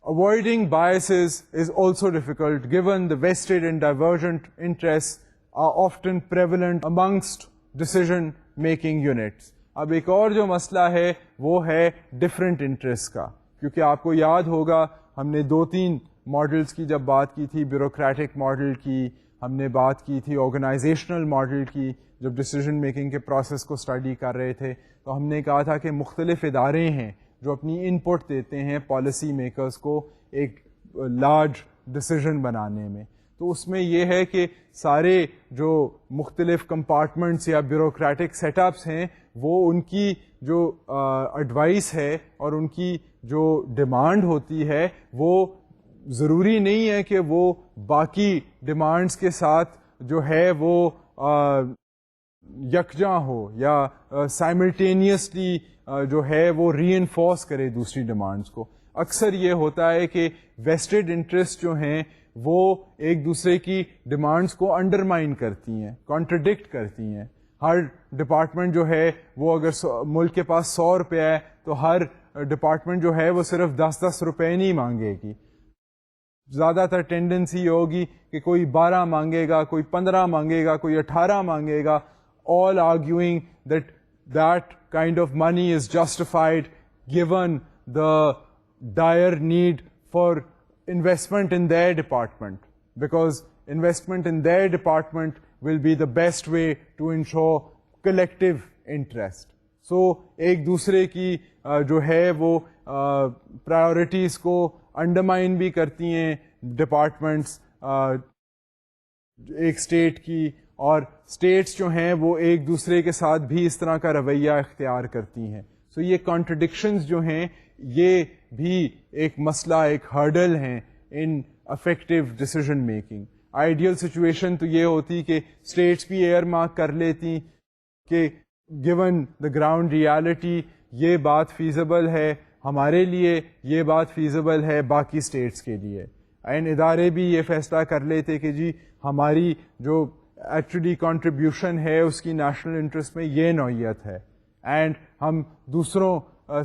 Speaker 1: Avoiding biases is also difficult given the vested and divergent interests are often prevalent amongst decision making units. اب ایک اور جو مسئلہ ہے وہ ہے different interests کا, کیونکہ آپ کو یاد ہوگا ہم نے 2-3 ماڈلس کی جب بات کی تھی, بیوروکریٹک ماڈل کی, ہم نے بات کی تھی آرگنائزیشنل ماڈل کی, جب ڈیسیژن میکنگ کے پروسیس کو اسٹڈی کر رہے تھے تو ہم نے کہا تھا کہ مختلف ادارے ہیں جو اپنی ان پٹ دیتے ہیں پالیسی میکرز کو ایک لارج ڈیسیژن بنانے میں. تو اس میں یہ ہے کہ سارے جو مختلف کمپارٹمنٹس یا بیوروکریٹک سیٹ اپس ہیں وہ ان کی جو ایڈوائس ہے اور ان کی جو ڈیمانڈ ہوتی ہے وہ ضروری نہیں ہے کہ وہ باقی ڈیمانڈس کے ساتھ جو ہے وہ یکجاں ہو یا سائملٹینیسلی جو ہے وہ ری انفورس کرے دوسری ڈیمانڈس کو. اکثر یہ ہوتا ہے کہ ویسٹڈ انٹرسٹ جو ہیں وہ ایک دوسرے کی ڈیمانڈس کو انڈرمائن کرتی ہیں, کانٹرڈکٹ کرتی ہیں. ہر ڈپارٹمنٹ جو ہے وہ اگر ملک کے پاس 100 روپے ہے تو ہر ڈپارٹمنٹ جو ہے وہ صرف 10 روپے نہیں مانگے گی. زیادہ تر ٹینڈنسی ہوگی کہ کوئی 12 مانگے گا, کوئی 15 مانگے گا, کوئی 18 مانگے گا, all arguing that that kind of money is justified given the dire need for investment in their department, because investment in their department will be the best way to ensure collective interest. So ایک دوسرے کی جو ہے وہ priorities کو undermine بھی کرتی ہیں ڈپارٹمنٹس ایک اسٹیٹ کی, اور اسٹیٹس جو ہیں وہ ایک دوسرے کے ساتھ بھی اس طرح کا رویہ اختیار کرتی ہیں. سو یہ کانٹرڈکشنز جو ہیں یہ بھی ایک مسئلہ, ایک ہرڈل ہیں in effective decision making. Ideal situation تو یہ ہوتی کہ اسٹیٹس بھی ایئر مارک کر لیتی کہ گیون دا گراؤنڈ ریالٹی یہ بات فیزیبل ہے ہمارے لیے, یہ بات فیزیبل ہے باقی اسٹیٹس کے لیے, اینڈ ادارے بھی یہ فیصلہ کر لیتے کہ جی ہماری جو ایکچولی کنٹریبیوشن ہے اس کی نیشنل انٹرسٹ میں یہ نوعیت ہے, اینڈ ہم دوسروں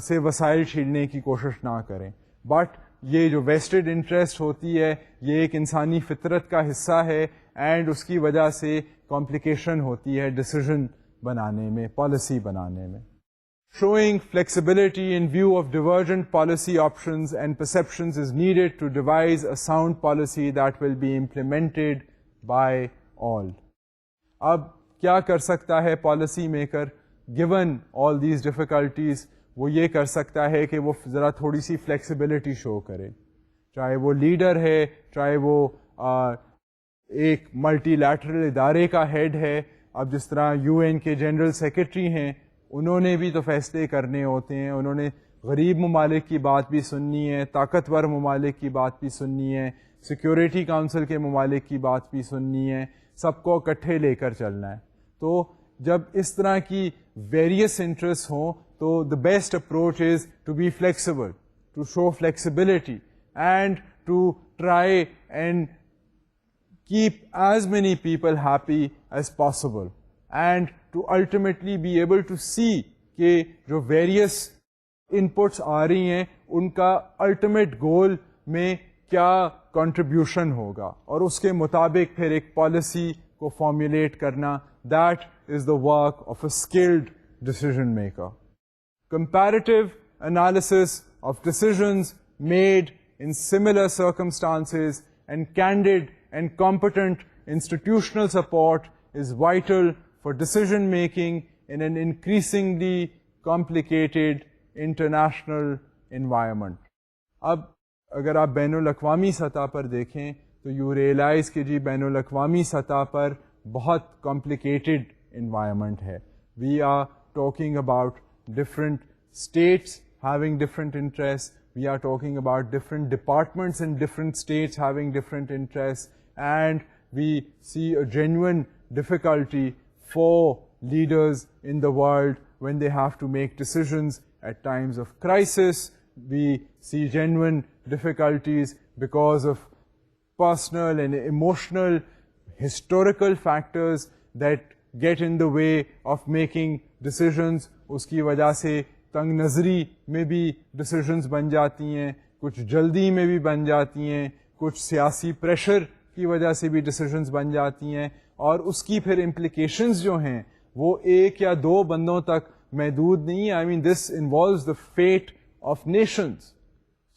Speaker 1: سے وسائل چھیننے کی کوشش نہ کریں. بٹ یہ جو ویسٹڈ انٹرسٹ ہوتی ہے یہ ایک انسانی فطرت کا حصہ ہے, اینڈ اس کی وجہ سے کمپلیکیشن ہوتی ہے ڈیسیژن بنانے میں, پالیسی بنانے میں. Showing flexibility in view of divergent policy options and perceptions is needed to devise a sound policy that will be implemented by all. اب کیا کر سکتا ہے policy maker given all these difficulties؟ وہ یہ کر سکتا ہے کہ وہ ذرا تھوڑی سی فلیکسیبلٹی شو کرے, چاہے وہ لیڈر ہے, چاہے وہ ایک ملٹی لیٹرل ادارے کا ہیڈ ہے. اب جس طرح یو این کے جنرل سیکرٹری ہیں, انہوں نے بھی تو فیصلے کرنے ہوتے ہیں, انہوں نے غریب ممالک کی بات بھی سننی ہے, طاقتور ممالک کی بات بھی سننی ہے, سیکیورٹی کونسل کے ممالک کی بات بھی سننی ہے, سب کو اکٹھے لے کر چلنا ہے. تو جب اس طرح کی ویریس انٹرسٹ ہوں تو the best approach is to be flexible, to show flexibility and to try and keep as many people happy as possible and to ultimately be able to see کہ جو various inputs آ رہی ہیں ان کا ultimate goal میں کیا contribution ہوگا, اور اس کے مطابق پھر ایک policy کو formulate کرنا. That is the work of a skilled decision maker. Comparative analysis of decisions made in similar circumstances and candid and competent institutional support is vital for decision making in an increasingly complicated international environment. اب اگر آپ بین الاقوامی سطح پر دیکھیں تو you realise کہ جی بین الاقوامی سطح پر بہت complicated environment ہے. We are talking about different states having different interests. We are talking about different departments in different states having different interests. And we see a genuine difficulty for leaders in the world when they have to make decisions at times of crisis. We see genuine difficulties because of personal and emotional, historical factors that get in the way of making decisions. اس کی وجہ سے تنگ نظری میں بھی decisions بن جاتی ہیں, کچھ جلدی میں بھی بن جاتی ہیں, کچھ سیاسی پریشر کی وجہ سے بھی ڈیسیژنز بن جاتی ہیں, اور اس کی پھر امپلیکیشنز جو ہیں وہ ایک یا دو بندوں تک محدود نہیں. I mean this involves the fate of nations.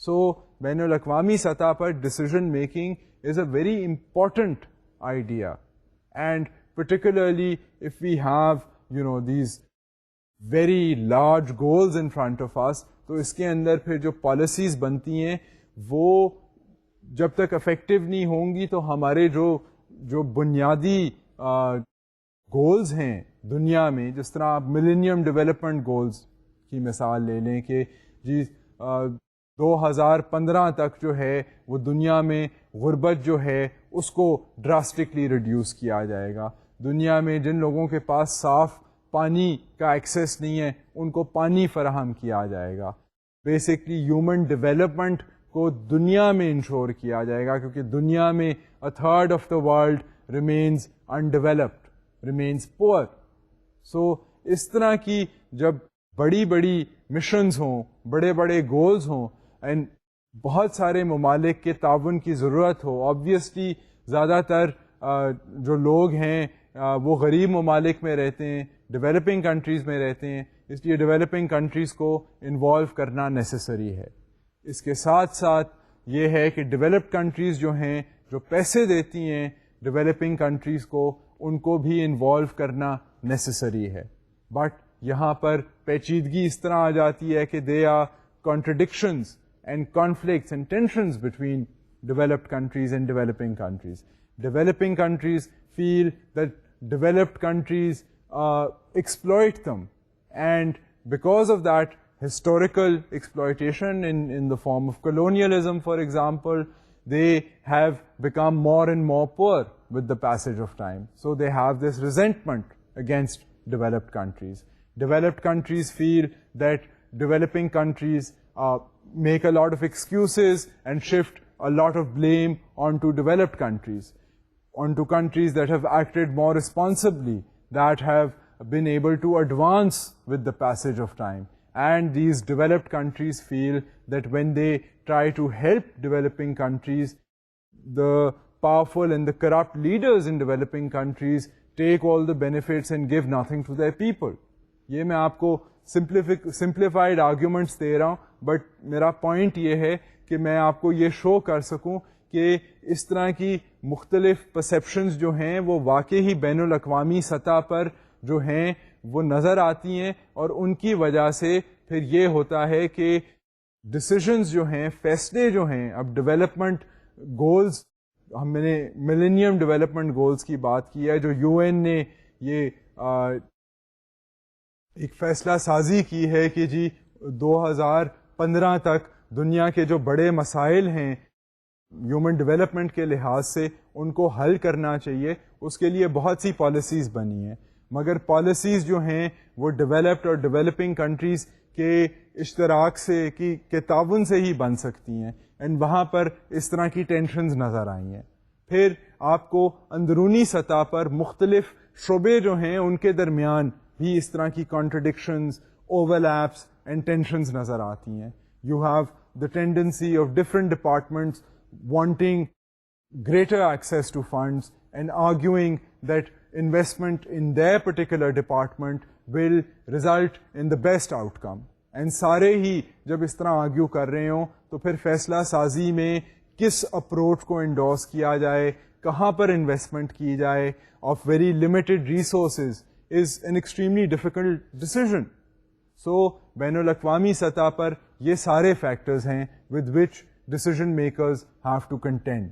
Speaker 1: So بین الاقوامی سطح پر decision making is a very important idea, and particularly if we have these very large goals in front of us, تو اس کے اندر پھر جو پالیسیز بنتی ہیں وہ جب تک افیکٹو نہیں ہوں گی تو ہمارے جو بنیادی گولز ہیں دنیا میں, جس طرح آپ ملینیم ڈیولپمنٹ گولز کی مثال لے لیں کہ جی 2015 تک جو ہے وہ دنیا میں غربت جو ہے اس کو ڈراسٹکلی ریڈیوس کیا جائے گا. دنیا میں جن لوگوں کے پاس صاف پانی کا ایکسیس نہیں ہے ان کو پانی فراہم کیا جائے گا. بیسکلی ہیومن ڈیولپمنٹ کو دنیا میں انشور کیا جائے گا, کیونکہ دنیا میں 1/3 of the world remains انڈیولپڈ, remains پور. سو اس طرح کی جب بڑی بڑی مشنز ہوں, بڑے بڑے گولز ہوں, اینڈ بہت سارے ممالک کے تعاون کی ضرورت ہو, آبویسلی زیادہ تر جو لوگ ہیں وہ غریب ممالک میں رہتے ہیں, ڈیولپنگ کنٹریز میں رہتے ہیں, اس لیے ڈیولپنگ کنٹریز کو انوالو کرنا نیسسری ہے. اس کے ساتھ ساتھ یہ ہے کہ ڈیولپڈ کنٹریز جو ہیں, جو پیسے دیتی ہیں ڈیولپنگ کنٹریز کو, ان کو بھی انوالو کرنا نیسسری ہے. بٹ یہاں پر پیچیدگی اس طرح آ جاتی ہے کہ they are contradictions and conflicts and tensions between developed countries and developing countries. Developing countries feel that developed countries exploit them, and because of that historical exploitation in the form of colonialism, for example, they have become more and more poor with the passage of time. So they have this resentment against developed countries. Developed countries feel that developing countries make a lot of excuses and shift a lot of blame onto developed countries, onto countries that have acted more responsibly, that have been able to advance with the passage of time. And these developed countries feel that when they try to help developing countries, the powerful and the corrupt leaders in developing countries take all the benefits and give nothing to their people. یہ میں آپ کو simplified arguments دے رہا ہوں, but میرا point یہ ہے کہ میں آپ کو یہ شو کر سکوں کہ اس طرح کی مختلف پرسیپشنز جو ہیں وہ واقعی بین الاقوامی سطح پر جو ہیں وہ نظر آتی ہیں, اور ان کی وجہ سے پھر یہ ہوتا ہے کہ ڈسیزنز جو ہیں, فیصلے جو ہیں, اب ڈیولپمنٹ گولز, ہم نے ملینیم ڈیولپمنٹ گولز کی بات کی ہے, جو یو این نے یہ ایک فیصلہ سازی کی ہے کہ جی 2015 تک دنیا کے جو بڑے مسائل ہیں ہیومن ڈیولپمنٹ کے لحاظ سے ان کو حل کرنا چاہیے. اس کے لیے بہت سی پالیسیز بنی ہیں, مگر پالیسیز جو ہیں وہ ڈیولپڈ اور ڈیولپنگ کنٹریز کے اشتراک سے کے تعاون سے ہی بن سکتی ہیں, اینڈ وہاں پر اس طرح کی ٹینشنز نظر آئی ہیں. پھر آپ کو اندرونی سطح پر مختلف شعبے جو ہیں ان کے درمیان بھی اس طرح کی contradictions, overlaps and tensions نظر آتی ہیں. You have the tendency of different departments wanting greater access to funds and arguing that investment in their particular department will result in the best outcome. And سارے ہی جب اس طرح argue کر رہے ہوں تو پھر فیصلہ سازی میں کس اپروچ کو انڈورس کیا جائے, کہاں پر انویسٹمنٹ کی جائے of very limited resources is an extremely difficult decision. So بین الاقوامی سطح پر یہ سارے فیکٹرز ہیں with which decision makers have to contend.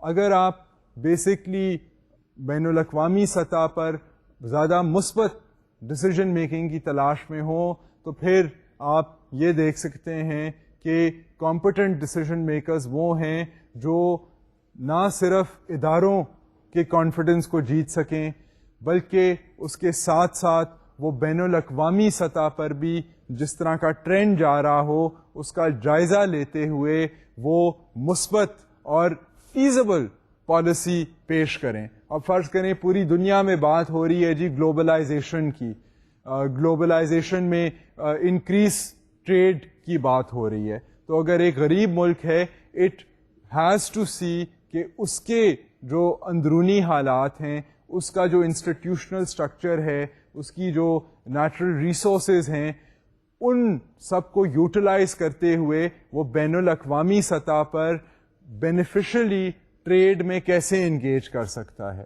Speaker 1: اگر آپ بیسکلی بین الاقوامی سطح پر زیادہ مثبت ڈسیزن میکنگ کی تلاش میں ہوں تو پھر آپ یہ دیکھ سکتے ہیں کہ کمپیٹنٹ ڈسیزن میکرز وہ ہیں جو نہ صرف اداروں کے کانفیڈنس کو جیت سکیں بلکہ اس کے ساتھ ساتھ وہ بین الاقوامی سطح پر بھی جس طرح کا ٹرینڈ جا رہا ہو اس کا جائزہ لیتے ہوئے وہ مثبت اور فیزیبل پالیسی پیش کریں. اب فرض کریں پوری دنیا میں بات ہو رہی ہے جی گلوبلائزیشن کی, گلوبلائزیشن میں انکریز ٹریڈ کی بات ہو رہی ہے, تو اگر ایک غریب ملک ہے اٹ ہیز ٹو سی کہ اس کے جو اندرونی حالات ہیں, اس کا جو انسٹیٹیوشنل اسٹرکچر ہے, اس کی جو نیچرل ریسورسز ہیں, ان سب کو یوٹیلائز کرتے ہوئے وہ بین الاقوامی سطح پر بینیفیشلی ٹریڈ میں کیسے انگیج کر سکتا ہے.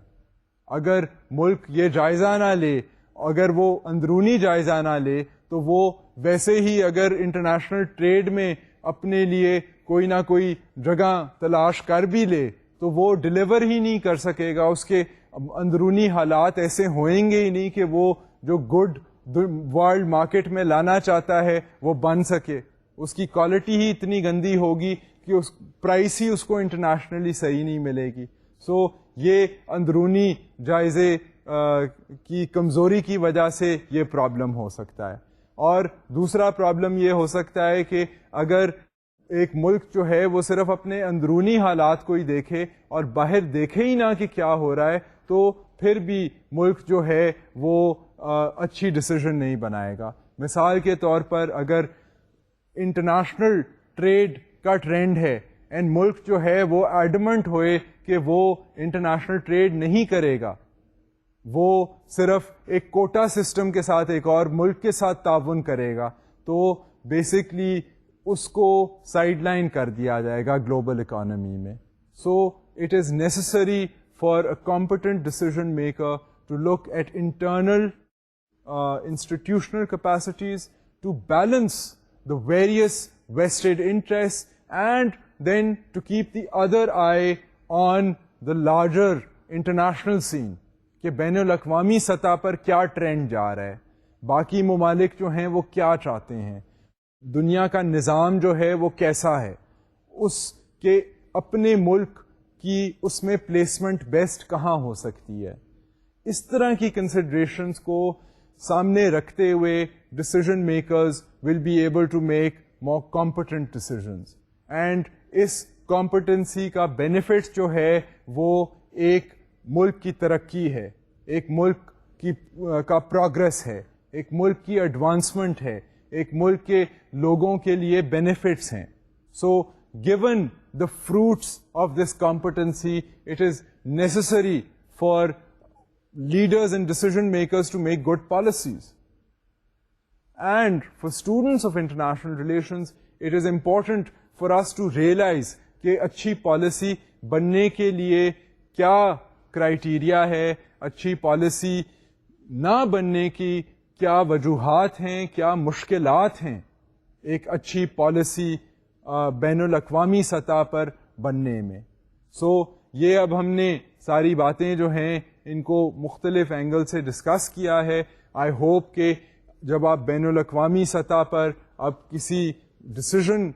Speaker 1: اگر ملک یہ جائزہ نہ لے, اگر وہ اندرونی جائزہ نہ لے, تو وہ ویسے ہی اگر انٹرنیشنل ٹریڈ میں اپنے لیے کوئی نہ کوئی جگہ تلاش کر بھی لے تو وہ ڈلیور ہی نہیں کر سکے گا. اس کے اندرونی حالات ایسے ہوئیں گے ہی نہیں کہ وہ جو گڈ ورلڈ مارکیٹ میں لانا چاہتا ہے وہ بن سکے. اس کی کوالٹی ہی اتنی گندی ہوگی کہ اس پرائس ہی اس کو انٹرنیشنلی صحیح نہیں ملے گی. سو یہ اندرونی جائزے کی کمزوری کی وجہ سے یہ پرابلم ہو سکتا ہے. اور دوسرا پرابلم یہ ہو سکتا ہے کہ اگر ایک ملک جو ہے وہ صرف اپنے اندرونی حالات کو ہی دیکھے اور باہر دیکھے ہی نہ کہ کیا ہو رہا ہے, تو پھر بھی ملک جو ہے وہ اچھی ڈیسیژن نہیں بنائے گا. مثال کے طور پر اگر انٹرنیشنل ٹریڈ کا ٹرینڈ ہے اینڈ ملک جو ہے وہ ایڈمنٹ ہوئے کہ وہ انٹرنیشنل ٹریڈ نہیں کرے گا, وہ صرف ایک کوٹا سسٹم کے ساتھ ایک اور ملک کے ساتھ تعاون کرے گا, تو بیسکلی اس کو سائڈ لائن کر دیا جائے گا گلوبل اکانومی میں. So it is necessary for a competent decision maker to look at internal institutional capacities to balance the various vested interests, and then to keep the other eye on the larger international scene کہ بین الاقوامی سطح پر کیا trend جا رہا ہے, باقی ممالک جو ہیں وہ کیا چاہتے ہیں, دنیا کا نظام جو ہے وہ کیسا ہے, اس کے اپنے ملک کی اس میں پلیسمنٹ بیسٹ کہاں ہو سکتی ہے. اس طرح کی کنسیڈریشنز کو سامنے رکھتے ہوئے decision makers will be able to make more competent decisions, and اس کمپیٹنسی کا بینیفٹ جو ہے وہ ایک ملک کی ترقی ہے, ایک ملک کی کا پروگرس ہے, ایک ملک کی ایڈوانسمنٹ ہے, ایک ملک کے لوگوں کے لیے بینیفٹس ہیں. سو given the fruits of this competency, it is necessary for leaders and decision makers to make good policies. And for students of international relations, it is important for us to realize کہ اچھی policy بننے کے لیے کیا criteria ہے, اچھی policy نہ بننے کی کیا وجوہات ہیں, کیا مشکلات ہیں ایک اچھی پالیسی بین الاقوامی سطح پر بننے میں. سو یہ اب ہم نے ساری باتیں جو ہیں ان کو مختلف اینگل سے ڈسکس کیا ہے. آئی ہوپ کہ جب آپ بین الاقوامی سطح پر آپ کسی ڈسیزن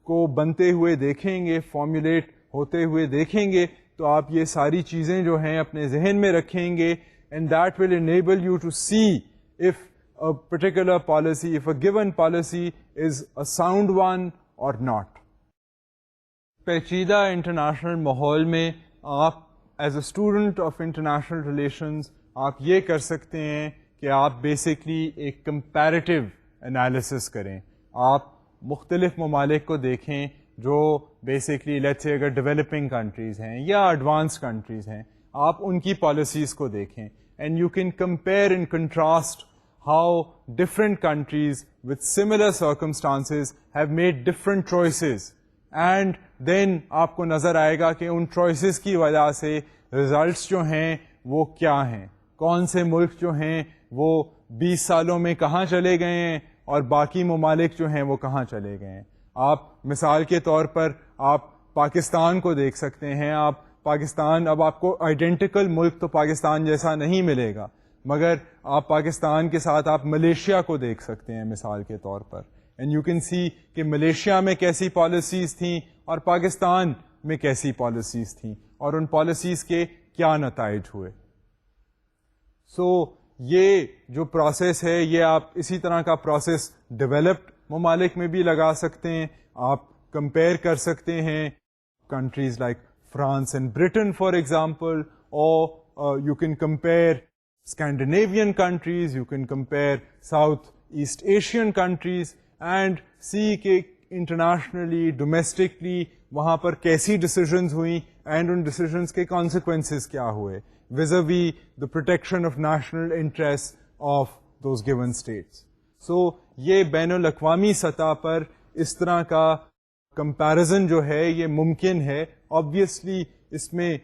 Speaker 1: کو بنتے ہوئے دیکھیں گے, فارمولیٹ ہوتے ہوئے دیکھیں گے, تو آپ یہ ساری چیزیں جو ہیں اپنے ذہن میں رکھیں گے, and that will enable you to see if a particular policy, if a given policy is a sound one or not. پیچیدہ انٹرنیشنل ماحول میں آپ as a student of international relations آپ یہ کر سکتے ہیں کہ آپ بیسکلی ایک کمپیریٹیو انالیسس کریں. آپ مختلف ممالک کو دیکھیں جو بیسکلی لیٹس سے اگر ڈیولپنگ کنٹریز ہیں یا ایڈوانس کنٹریز ہیں, آپ ان کی پالیسیز کو دیکھیں, and you can compare and contrast how different countries with similar circumstances have made different choices, and then آپ کو نظر آئے گا کہ ان choices کی وجہ سے results جو ہیں وہ کیا ہیں, کون سے ملک جو ہیں وہ 20 سالوں میں کہاں چلے گئے ہیں اور باقی ممالک جو ہیں وہ کہاں چلے گئے ہیں. آپ مثال کے طور پر آپ پاکستان کو دیکھ سکتے ہیں. آپ پاکستان, اب آپ کو آئیڈینٹیکل ملک تو پاکستان جیسا نہیں ملے گا, مگر آپ پاکستان کے ساتھ آپ ملیشیا کو دیکھ سکتے ہیں مثال کے طور پر, اینڈ یو کین سی کہ ملیشیا میں کیسی پالیسیز تھیں اور پاکستان میں کیسی پالیسیز تھیں اور ان پالیسیز کے کیا نتائج ہوئے. سو یہ جو پروسیس ہے یہ آپ اسی طرح کا پروسیس ڈیولپڈ ممالک میں بھی لگا سکتے ہیں. آپ کمپیئر کر سکتے ہیں countries like France and Britain for example, اور you can compare Scandinavian countries, you can compare South East Asian countries and see کہ internationally, domestically وہاں پر کیسی decisions ہوئیں and ان decisions کے consequences کیا ہوئے vis-a-vis the protection of national interests of those given states. So یہ بین الاقوامی سطح پر اس طرح کا comparison جو ہے یہ ممکن ہے. Obviously اس میں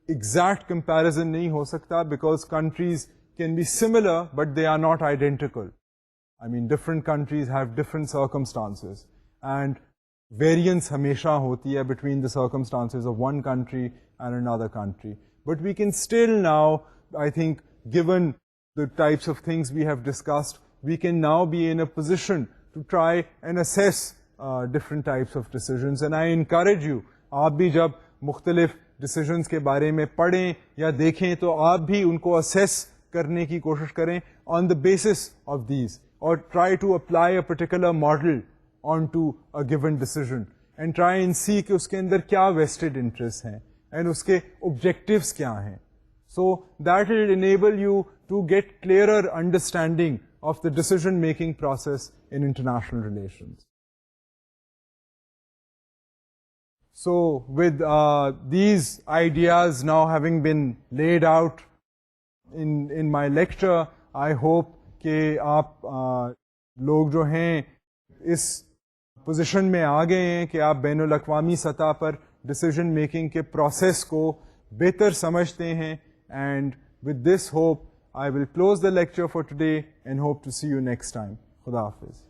Speaker 1: exact comparison نہیں ہو سکتا because countries can be similar but they are not identical. I mean different countries have different circumstances and variance ہمیشہ ہوتی ہے between the circumstances of one country and another country. But we can still now, I think, given the types of things we have discussed, we can now be in a position to try and assess different types of decisions. And I encourage you, آپ بھی جب مختلف decisions کے بارے میں پڑھیں یا دیکھیں تو آپ بھی ان کو اسیس کرنے کی کوشش کریں on the basis of these, اور try to apply a particular model on to a given decision and try and see کہ اس کے اندر کیا ویسٹڈ انٹرسٹ ہیں اینڈ اس کے آبجیکٹیوس کیا ہیں. So that will enable you to get clearer understanding of the decision making process in international relations. So with these ideas now having been laid out in my lecture, I hope کہ آپ لوگ جو ہیں اس position میں آ گئے ہیں کہ آپ بین الاقوامی سطح پر ڈسیزن میکنگ کے پروسیس کو بہتر سمجھتے ہیں. And with this hope I will close the lecture for today and hope to see you next time. خدا حافظ.